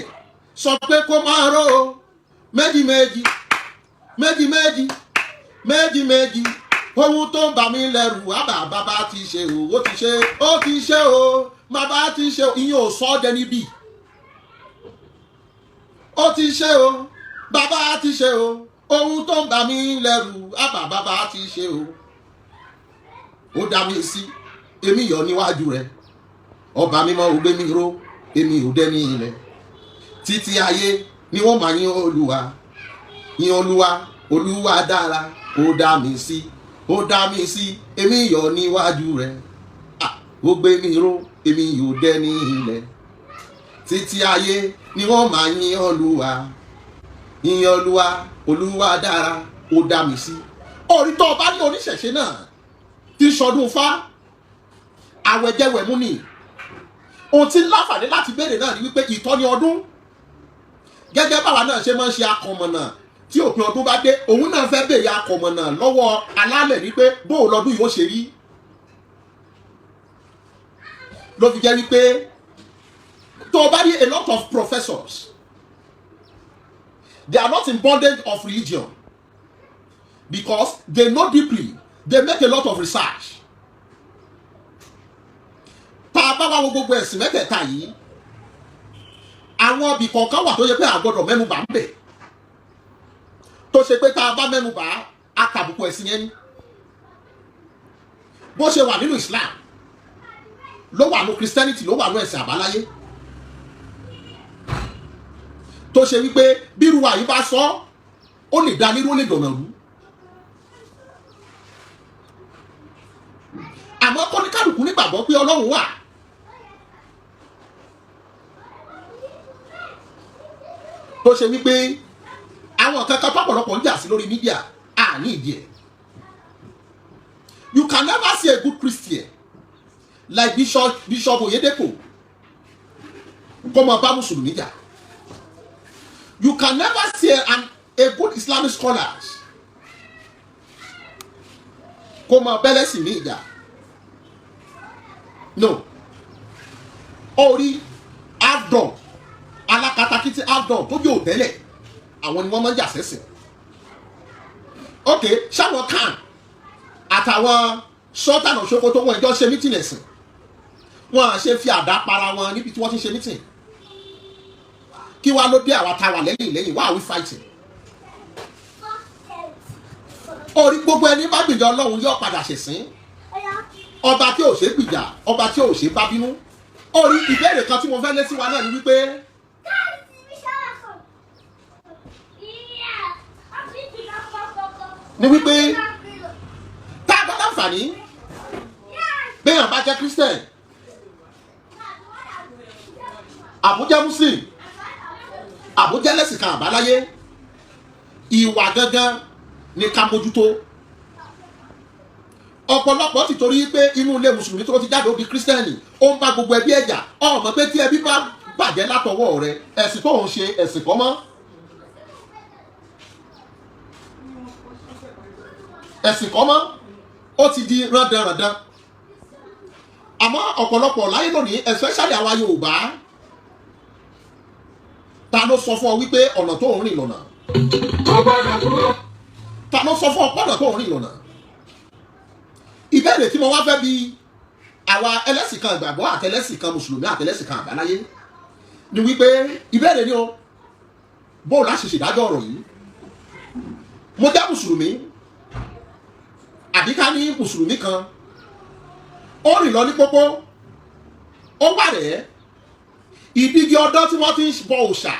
sọ pé kó máa ró méjì méjì ohun tó ń bà mí lẹ́rù àbá bàbá ti ṣe o ó ti ṣe o bàbá ti ṣe o ìyẹn ò sọ ọ́ dẹni bí. Ó ti ṣe o bàbá ti ṣe o ohun tó ń bà mí lẹ́rù àbá bàbá ti ṣe o. Ó dá mi sí èmi yọ̀ níwájú rẹ̀ ọba mímọ́ ò gbé mi ró èmi ò dẹ́ni ilẹ̀ títí ayé ni wọ́n máa yìn Olúwa Olúwa dára ó dá mi sí èmi yọ̀ níwájú rẹ̀ ó gbé mi ró èmi ò dẹ́ni ilẹ̀ títí ayé ni wọ́n máa yìn Olúwa dára ó dá mi sí. Orí tó bá ní oníṣẹ̀ṣe náà tí sọdún fá àwẹ̀jẹwẹ̀mú ni ohun tí láǹfààní láti béèrè náà ni wípé ìtọ́ni ọdún gẹ́gẹ́ báwa náà ṣe máa ń ṣe akọ̀mọ̀nà tí òpin ọdún bá dé òun náà fẹ́ béèrè akọ̀mọ̀nà lọ́wọ́ alálẹ̀ wípé bóò lọ́dún yóò ṣe rí. Ló fi jẹ́ wípé tó bá rí a lot of professors they are not in bondage of religion because they know deeply, they make a lot of research. Tá a bá wá wo gbogbo ẹ̀sìn mẹ́tẹ̀ẹ̀ta yìí àwọn ibì kọ̀ọ̀kan wà tó yẹ pé àgbọ̀dọ̀ mẹ́nubà ń bẹ̀ tó ṣe pé tá a bá mẹ́nubà á tàbùkù ẹ̀sìn yẹn ni. Bó ṣe wà nínú Islam ló wà ní Christianity ló wà ní ẹ̀sìn àbáláyé tó ṣe wípé bírú àyí bá sọ ó lè dá nírú ó lè dọ̀nà rú. Àmọ́ kọ́níkàlùkù nígbàgbọ́ pé Ọlọ́run wà. Tó ṣe wípé àwọn kankan pọ̀pọ̀lọpọ̀ ń jà sí lórí mídíà ní ìdí ẹ̀. You can never see a good Christian like Bishop Oyedepo kó máa bá Mùsùlùmí jà. You can never see a good Islamic scholars kó máa bẹ́lẹ̀ sí ní ìjà. No. Orí outdoor alákatakítí outdoor tó jẹ́ òtẹ́lẹ̀ àwọn ni wọ́n máa ń jà sẹ́sìn. Ok, ṣáwọn kan àtàwọn Sultan of Sokoto wọn ìjọ ṣe mítìn ẹ̀sìn wọn à ṣe fi àdá para wọn níbi tí wọ́n ti ṣe mítìn. Kí wá ló dé àwa ta wà lẹ́yìn why are we fighting? Orí gbogbo ẹni bá gbìyànjú Ọlọ́run yóò padà ṣẹ̀sìn. Ọba tí ò ṣe gbìjà ọba tí ò ṣe bá bínú. Orí ìbéèrè kan tí mo fẹ́ lé sí wa náà ni wípé tá a bá láǹfààní láǹfààní béèyàn bá jẹ́ Christian àbújá Muslim àbújá lẹ́sìn kan àbáláyé ìwà gangan ní ká mójútó. Ọ̀pọ̀lọpọ̀ ti torí pé inú ilé mùsùlùmí tó ti jáde ó di kírísítẹ́nì ó ń bá gbogbo ẹbí ẹ̀jà ọmọ pé tí ẹbí bá bàjẹ́ látọwọ́ rẹ ẹ̀sìn tó ń ṣe ẹ̀sìn kọ́ mọ́. Ẹ̀sìn kọ́ mọ́ ó ti di rándanràndan. Àmọ́ ọ̀pọ̀lọpọ̀ láyé lónìí especially àwa Yorùbá ta ló sọ fún ọ wípé ọ̀nà tó ń rìn lọ́nà? Ta ló sọ fún ọ pọ̀nà tó ń rìn lọ́nà? Ìbéèrè tí mo wá fẹ́ bi àwa ẹlẹ́sìn kan ìgbàgbọ́ àtẹlẹ́sìn kan mùsùlùmí àtẹlẹ́sìn kan àbáláyé ni wípé ìbéèrè ni o bóòlù láti ṣèdájọ́ ọ̀rọ̀ yìí. Mo jẹ́ mùsùlùmí àbí ká ní mùsùlùmí kan ó rìn lọ ní pópó ó wà rẹ̀ ìdígi ọdọ́ tí wọ́n ti ń bọ òòṣà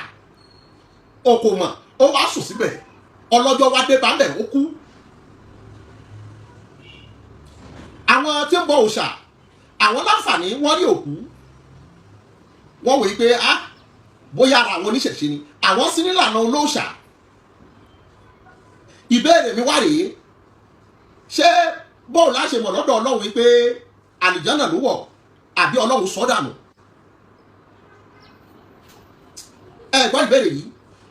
òkò mọ̀ ó wá sùn síbẹ̀ ọlọ́jọ́ wá dé bá ń bẹ̀ ó kú. Àwọn tí ń bọ òòṣà àwọn láǹfààní wọ́n rí òkú wọ́n wòye pé bóyá ara àwọn oníṣẹ̀ṣe ni àwọn sí nílànà olóòṣà. Ìbéèrè mi wá rèé ṣé bóòlù láṣẹ mọ̀ lọ́dọ̀ Ọlọ́run wípé àlìjánà ló wọ̀ àbí Ọlọ́run sọ́dànù? Ẹ gbọ́ ìbéèrè yìí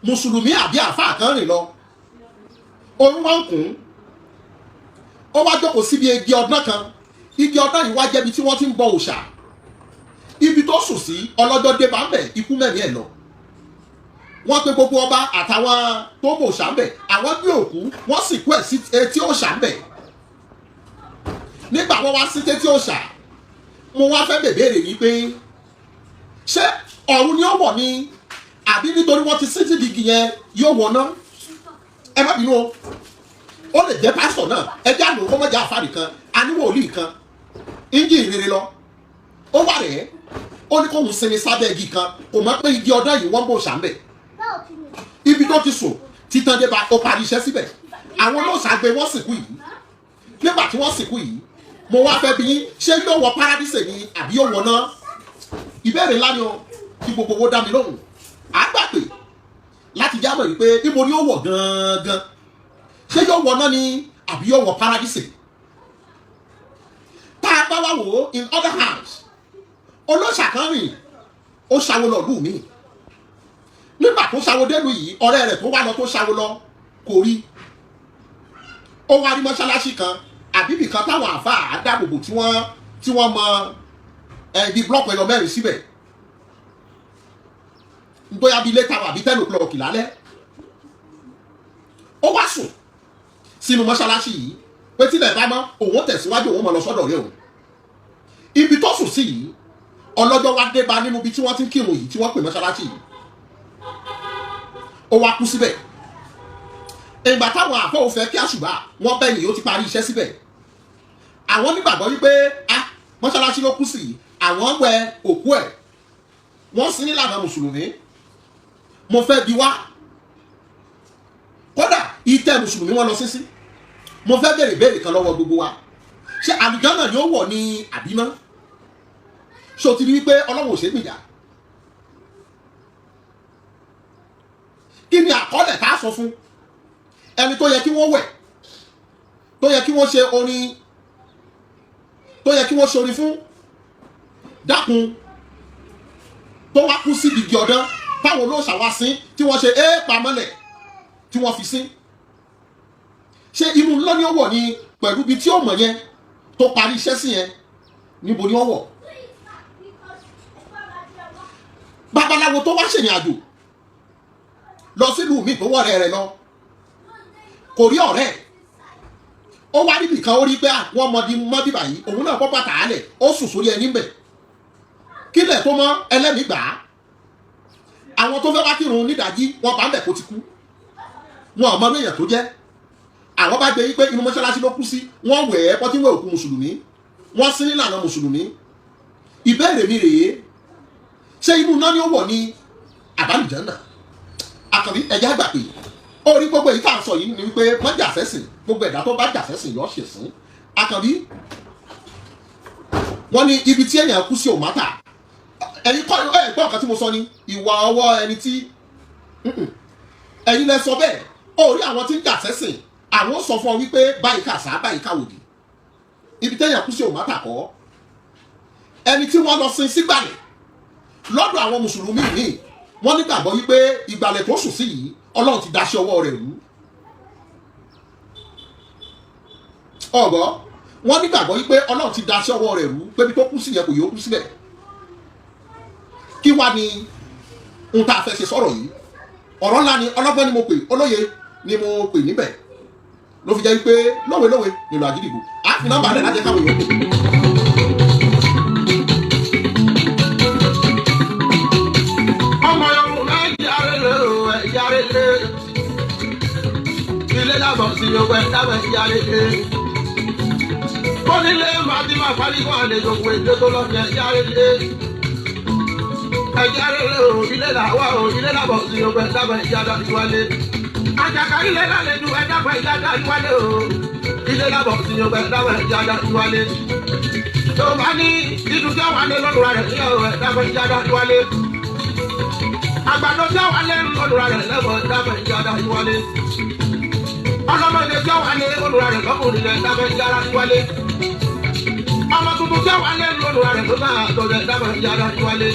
mùsùlùmí àbí àfáà kan rìn lọ orun wọn kùn ó wá jókòó síbi igi ọdún kan igi ọdún yìí wá jẹ́bi tí wọ́n ti ń bọ òòṣà ibi tó sùn sí ọlọ́jọ́ dé bá ń bẹ̀ ikú mẹ́rin ẹ̀ lọ. Wọ́n pe gbogbo ọba àtàwọn tó bọ òòṣà ń bẹ̀ àwọn gbé òkú wọ́n sì kú ẹ̀ sí etí òòṣà ń bẹ̀. Nígbà wọ́n wá sí etí òòṣà mo wá fẹ́ bèbèrè yìí pé ṣé ọ̀run ni ó wọ̀ ni àbí nítorí wọ́n ti sí ti dìgì yẹn yóò wọ̀ náà? Ẹ má bínú o ó lè jẹ́ pásítọ̀ náà ẹjẹ́ àná kó mọ̀jà àfáàrí kan aníwòlíì kan ìjì ìrere lọ ó wà rẹ̀ ó ní kóhun sinmi sábẹ́ igi kan kò mọ̀ pé igi ọdún yìí wọ́n bò ṣàǹbẹ̀ ibi tó ti sùn títan dé bá ó parí iṣẹ́ síbẹ̀ àwọn olóòṣàgbé wọ́n sìnkú yìí nígbà tí wọ́n sìnkú yìí mo wá fẹ́ bi yín ṣé yóò wọ paradíṣe ni àbí yóò wọ náà? Ìbéèrè ńlá ni o kí gbogbo owó dá mi lóhùn àgbàpè láti jábọ̀ yìí pé ibo ni ó wọ̀ gangan ṣé yóò wọ náà ni àbí yóò wọ paradíṣe? Tá a bá wá wò ó in other hands olóòṣà kan rìn ó ṣàwó lọ lù mí nígbà tó ṣàwó délu yìí ọ̀rẹ́ rẹ̀ tó wá lọ tó ṣàwó lọ kò rí ó wá rí mọ́ṣáláṣí kan àbíbì kan táwọn àfáà àdáàbòbò tí wọ́n mọ ibi blọọkù ẹlọ mẹ́rin síbẹ̀ bóyá bíi létà àbí 10 o'clock lálẹ́ ó wá sùn sínú mọ́ṣáláṣí yìí pé tílẹ̀ bá mọ́ òun tẹ̀síwájú òun mọ̀ lọ sọ́dọ̀ rẹ̀ òun ibi tó sùn sí yìí ọlọ́jọ́ wá dé bá nínú ibi tí wọ́n ti ń kírun yìí tí wọ́n pè mọ́ṣáláṣí yìí ó wá kú síbẹ̀. Ìgbà táwọn àfọ́ òfẹ́ kí àṣùbà wọ́n bẹ́ẹ̀ yìí ó ti parí iṣẹ́ síbẹ̀ àwọn nígbàgbọ́ wípé mọ́ṣáláṣí ló kú sí yìí àwọn wẹ òkú ẹ̀ wọ́n sí nílànà mùsùlùmí. Mo fẹ́ bi wá kódà ìtẹ́ mùsùlùmí wọn lọ sí mo fẹ́ béèrè kan lọ́wọ́ gbogbo wa ṣé àlùjánnà ni ó wọ̀ ní àbímọ́? ṣé o ti rí wípé Ọlọ́run ò ṣe é gbìyà? Kí ni àkọọ́lẹ̀ tá a sọ fún ẹni tó yẹ kí wọ́n wẹ̀ tó yẹ kí wọ́n ṣe orin fún dákun tó wá kú sí igi ọdán táwọn olóòṣà wá sí tí wọ́n ṣe pamọ́lẹ̀ tí wọ́n fi sí? Ṣé inú ńlọ ni ó wọ̀ ni pẹ̀lú ibi tí ó mọ̀ yẹn tó parí iṣẹ́ sí yẹn níbo ni ó wọ̀? Babaláwo tó wá ṣèrìn àjò lọ sílùú mi tó wọ̀rẹ́ rẹ̀ lọ kò rí ọ̀rẹ́ ó wá níbì kan ó rí pé wọ́n mọ́ bíbà yìí òun náà kọ́ bàtà álẹ̀ ó sùn sórí ẹni bẹ̀ kílẹ̀ tó mọ́ ẹlẹ́mìí gbà á àwọn tó fẹ́ wá kírun nídàájí wọ́n bá ń bẹ̀ kó ti kú wọn ò mọ bí èèyàn tó jẹ́ àwọn bá gbé yí pé inú mọ́ṣáláṣí ló kú sí wọ́n wẹ̀ ẹ́ pọ́tí wẹ̀ òkú mùsùlùmí wọ́n sí nílànà mùsùlùmí. Ìbéèrè mi rèé ṣé inú náà ni ó wọ̀ ní àbálùjánnà? Àkànbí ẹ̀jẹ̀ àgbà pé orí gbogbo èyí tá à ń sọ yìí ni wípé wọ́n jà sẹ́sìn gbogbo ẹ̀dá tó bá jà sẹ́sìn yọ ṣèṣin Àkànbí wọ́n ní ibi tí èèyàn kú sí ò mátà ẹ̀yin kọ́ ẹ̀gbọ́n kan tí mo sọ ni ìwà ọwọ́ ẹni tí ẹ̀yin lẹ sọ bẹ́ẹ̀ ó rí àwọn tí ń jà sẹ́sìn àwọn sọ fún ọ wípé báyìí kà sá báyìí káwòdì ibi tí èèyàn kú sí ò mátà kọ́ ẹni tí wọ́n lọ sin sígbàlẹ̀ lọ́dọ̀ àwọn mùsùlùmí míì wọ́n nígbàgbọ́ wípé ìgbàlẹ̀ tó sùn sí yìí Ọlọ́run ti daṣẹ́ ọwọ́ rẹ̀ rú ọ̀gọ́ wọ́n nígbàgbọ́ wípé Ọlọ́run ti daṣẹ́ ọwọ́ rẹ̀ rú pé bí tó kú sí yẹn kò yóò kú síbẹ̀ kí wá ní ohun tá a fẹ́ ṣe sọ̀rọ̀ yìí ọ̀rọ̀ ńlá ni ọlọ́gbọ́n ni mo pè olóye ni mo pè níbẹ̀ ló fi jẹ́ wípé lówe nílò àgídìgbò á fi nọ́mbà rẹ̀ lájẹ́ káwọn èèyàn pè. ọmọ yorùbá ìyáre lé ilé lábọ̀ sí ọgbẹ́ dábẹ́ ìyáre lé kọ́nílé màdí máa parí wọn àlejò òkú èdè tó lọ́ọ̀dẹ̀ ìyáre lé ìyáre lé o ilé làwọ̀ o ilé lábọ̀ sí ọgbẹ́ dábẹ́ ìyáda ìwálé àjàkà ilé lálejò ẹ̀dábẹ́ ìyáda ìwálé o ilé lábọ̀ sí ọgbẹ́ dábẹ́ ìyáda ìwálé tó bá ní ìdújọ́ wálé lọ́dún rẹ̀ ní ọ̀rọ̀ ẹ̀dábẹ́ ìyáda ìwálé àgbàdo jẹ́ wálé olùrà rẹ̀ lẹ́bọ̀ dábẹ́ ìyáda ìwálé ọlọ́mọdé jẹ́ wálé olùrà rẹ̀ lọ́kùnrin rẹ̀ dábẹ́ ìyáda ìwálé ọmọ tuntun jẹ́ wálé olùrà rẹ̀ ló bá àtọ̀rẹ̀ dábẹ́ ìyáda ìwálé.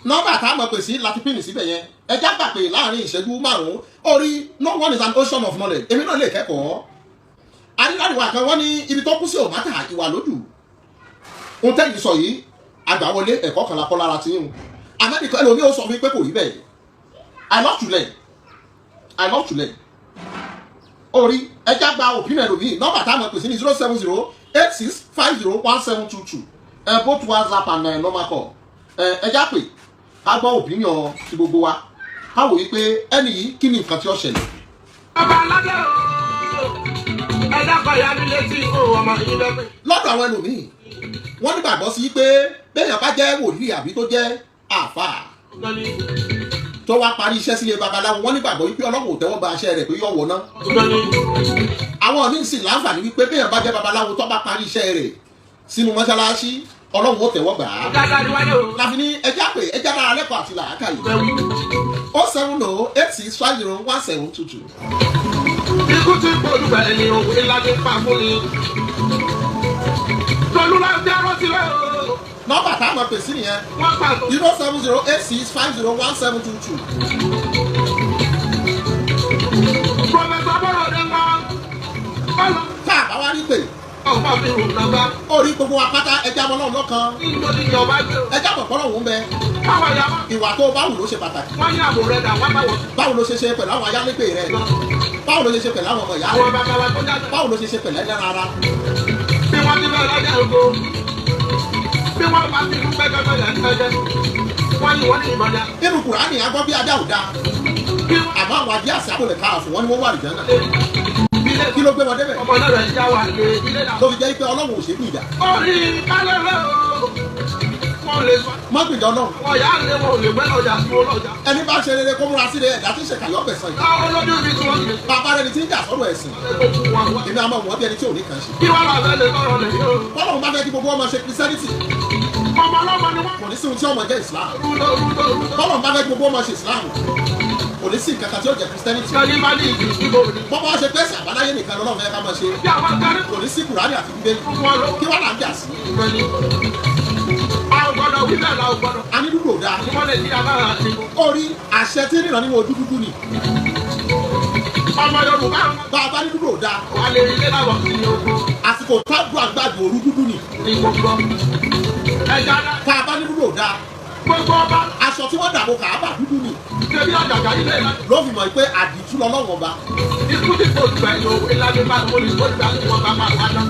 nọ́mbà tá a mọ̀ pè sí láti pín ní síbẹ̀ yẹn ẹja gbà pé láàrin ìṣẹ́jú márùn-ún orí no one is an ocean of knowledge èmi náà lè kẹ́kọ̀ọ́ adíláàdìwà kan wọ́n ní ibi tó kú sí òmátà ìwà lójú ohun tẹ́yìn sọ yìí àgbàwọlé ẹ̀kọ́ kan lápọ́ lára tí ń amẹ́ríkà ẹlòmíì ó sọ fún mi pé kò rí bẹ́ẹ̀ I love to learn orí ẹja gba opinion ẹlòmíì nọ́mbà tá a mọ̀ pè sí ní 07086501722 both WhatsApp and normal call ẹja pè ká gbọ́ opinion ti gbogbo wa ká wòye pé ẹni yìí kí ni nǹkan tí ó ṣẹlẹ̀. ọba aládé o ẹ̀dá kan ya mi létí o ọmọ yìí lẹ́pẹ́. lọ́dọ̀ àwọn ẹlòmíì wọ́n nígbàgbọ́ sí pé bẹ́ẹ̀ bá jẹ́ wòlíì àbí tó jẹ́ àáfàá tó wá parí iṣẹ́ sílé babaláwo wọ́n nígbàgbọ́ wípé Ọlọ́run ò tẹ́wọ́ gba iṣẹ́ rẹ̀ pé yọ̀ wọ̀ náà. àwọn míín sì láǹfààní wípé bẹ́ẹ̀ bá jẹ́ babaláwo tó bá parí iṣẹ́ rẹ̀ sínú mọ́ṣáláṣí Ọlọ́run ó tẹ́wọ́ gbà á. láfi ní ẹja pé ẹja dára lẹ́kọ̀ọ́ àti làákàyè 07086501722. ikú tí polúgbà ẹni òun ìlànà pa fún ni tolúwa jẹ́ rántí rẹ̀ o. nọ́mbà tá a máa pè sí nìyẹn 07086501722. pọfẹsọ bọ́lá ọdẹ ńlá ọlọ. tá a bá wá rí pé ọba mi rò nàgbà. orí gbogbo apáta ẹja mọ́ náà lọ́kàn ìgbòdì ìjọba gbé. ẹja pọ̀ pọ́nrọ̀ òun bẹ báwa ya wá. ìwà tó bá wù ló ṣe pàtàkì. wọ́n ní àbò rẹ̀ dà wọ́n bá wọ̀. báwo ló ṣe ṣe pẹ̀lú àwọn ayálégbé rẹ̀ báwo ló ṣe ṣe pẹ̀lú àwọn ọmọ ìyá àwọn rẹ̀ bàbá wa tó jáde. báwo ló ṣe ṣe pẹ̀lú ẹlẹ́ran ara. bí wọ́n ti bẹ̀rẹ̀ lọ́jà ògo bí wọ́n bá ti fún pẹ́kẹ́pẹ́ yẹn pẹ́kẹ́ wọ́n ní wọ́n ní ìmọ̀lá. nínú Kùránì agbọ́ bí adá ò dáa àmọ́ àwọn adé àṣà kò lè ká àfọ̀ wọn ni wọ́n wà nìjẹ́ náà kí ló gbé wọn débẹ̀ ọmọ náà rẹ̀ já wà lé ilé náà. ló fi jẹ́ pé Ọlọ́run ò ṣe é gbìyà orí kálẹ̀ rẹ̀ o wọ́n lè sọ. má gbìyà Ọlọ́run wọ́n yà á lé wọn ò lè gbẹ́ lọ́jà sí wọn lọ́jà. ẹni bá ṣe rere kó múra sí rẹ̀ ẹ̀dá tí ń ṣe kàyọ́ bẹ̀sán yìí àwọn olójú ibi tí wọ́n ti lè. bàbá rẹ̀ ni tí ń jà sọ́dọ̀ ẹ̀sìn èmi àmọ́ wọn bí ẹni tí ò ní kàn ṣe kí wọ́n lọ fẹ́ lè lọ́rọ̀ lè yó. Ọlọ́run bá fẹ́ kí gbogbo ọmọ ṣe Christianity ọmọ ọlọ́mọ ni wọ́n. kò ní sí ohun tí ọmọ jẹ́ Islam rúdò. Ọlọ́run bá fẹ́ kí gbogbo ọmọ ṣe Islam kò ní sí nǹkan kan tí ó jẹ́ Christianity kẹ́lí bá ní ìdí ìdìbò ni. bọ́bá wá ṣe pẹ́sì àbáláyé nìkan lọ́lọ́run fẹ́ ká máa ṣe bí àwọn akẹ́rẹ́ kò ní sí Kùránì àti Bíbélì wọn ló kí wọ́n là ń jà sí ìwé ni. àwọn gbọ́dọ̀ wí bẹ́ẹ̀ làwọn gbọ́dọ̀. a ní dúdú ò dáa wọ́n lè ní abára àti. orí àṣẹ tí nìran nínú ojú dúdú ni ọmọ Yorùbá bá a bá ní dúdú ò dáa wà lè rí ilé lábọ̀ sí ní ogun àsìkò tábù àgbàdo òru dúdú ni ní gbogbo. ẹja náà tá a bá ní dúdú ò dáa gbogbo ọba aṣọ tí wọ́n dàbò kàábà dúdú ni ṣebí àjàgà ilé náà. ló fi mọ̀ pé àdìtú lọ́lọ́wọ́ ọba ikú tí kò gbẹ yòó ìlànà bá wọn ní kóòtù àti wọn bá máa wá náà.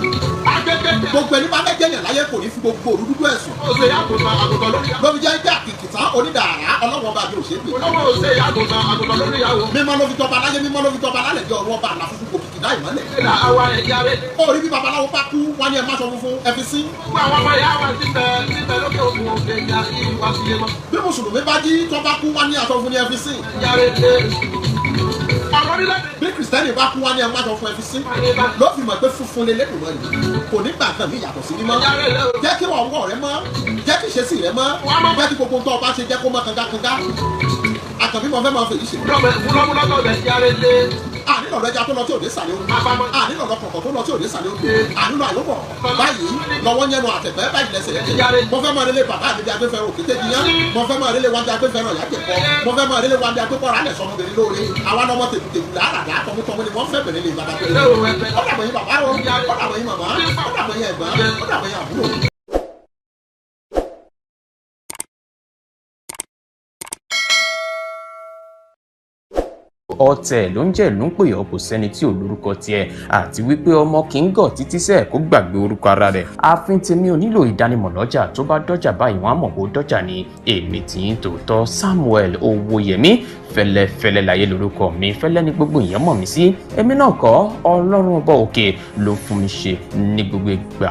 agbègbè gbogbo ẹni bá fẹ́ jẹ́yàn láyé kò ní fi gbogbo òru dúdú ẹ̀sùn òsè àgùntàn lórí. ló fi jẹ́ pé àkìkìtàn onídàárà ọlọ́wọ́ ọba bí òṣèlú olówó òsè àgùntàn lórí ìyàwó. mímọ́ ló fi tọba láyé mímọ́ ló fi tọba lálẹ́ jẹ́ ọ̀run ọba àlàfífún gòkìkì dá ìmọ́lẹ̀ ìlà àwa ẹ̀yà rẹ̀. ó rí bí babaláwo bá kú wọ́n ní ẹ má sọ funfun ẹ fi sí gbogbo àwọn ọmọ ìyá wa ti bẹ lókè òkun òkè ìyá ìwà sílé mọ́. bí mùsùlùmí bá jí tó bá kú wọ́n ní aṣọ funfun ní ẹ fi sí ìyá rẹ̀ lé bí kìrìsìtẹ́nì bá kú wá ní ẹgbẹ́ àjọpọ̀ ẹ̀fí sí ló fi mọ̀ pé funfun lè lẹ́kùn mọ́ ni kò ní gbà kan ní ìyàtọ̀ sí mímọ́ jẹ́ kí ọwọ́ rẹ mọ́ jẹ́ kí ìṣesí rẹ mọ́ jẹ́ kí gbogbo nǹkan ọba ṣe jẹ́ kó mọ́ kangakanga àkànbí mo fẹ́ máa fèyí ṣe. ànílò rẹja tó lọ tí ò ní sàlẹ̀ omi ànílò lọkọ̀ọ̀kọ̀ tó lọ tí ò ní sàlẹ̀ omi ànílò àyọ̀bọ̀ báyìí lọ́wọ́ yẹnu àtẹ̀fẹ́ báyìí lẹ́sẹ̀ yẹn mo fẹ́ máa relé bàbá àdébí agbẹ́fẹ́ òkété jiyàn mo fẹ́ máa relé wájú agbẹ́fẹ́ náà yàtẹ̀ kọ́ mo fẹ́ máa relé wájú agbẹ́fẹ́ rálẹ̀ sọmọbìnrin lóore àwa lọmọ tèbùtèbù làáràdà tọmútọmú ni wọ́n fẹ́ bẹ̀rẹ̀ lè bàbá pẹ̀lú ó dàbọ̀ yín bàbá o ó dàbọ̀ yín màmá ó dàbọ̀ yín ẹ̀gbọ́n ó dàbọ̀ yín àbúrò. ọ̀tẹ̀ ló ń jẹ́ ìlú ń pè ọ́ kò sẹ́ni tí ò lórúkọ tiẹ̀ àti wípé ọmọ kì í gọ̀ títí sẹ́ẹ̀ kó gbàgbé orúkọ ara rẹ̀. ààfin tèmi ò nílò ìdánimọ̀ lọ́jà tó bá dọ́jà báyìí wọ́n á mọ̀ kó dọ́jà ní èmi tí ń tòótọ́ Samuel Owóyẹmí fẹ́lẹ́fẹ́lẹ́ láyé lórúkọ mi fẹ́lẹ́ ní gbogbo èèyàn mọ̀ mí sí èmi náà kọ́ Ọlọ́run ọba òkè ló fún mi ṣe ní gbogbo ìgbà.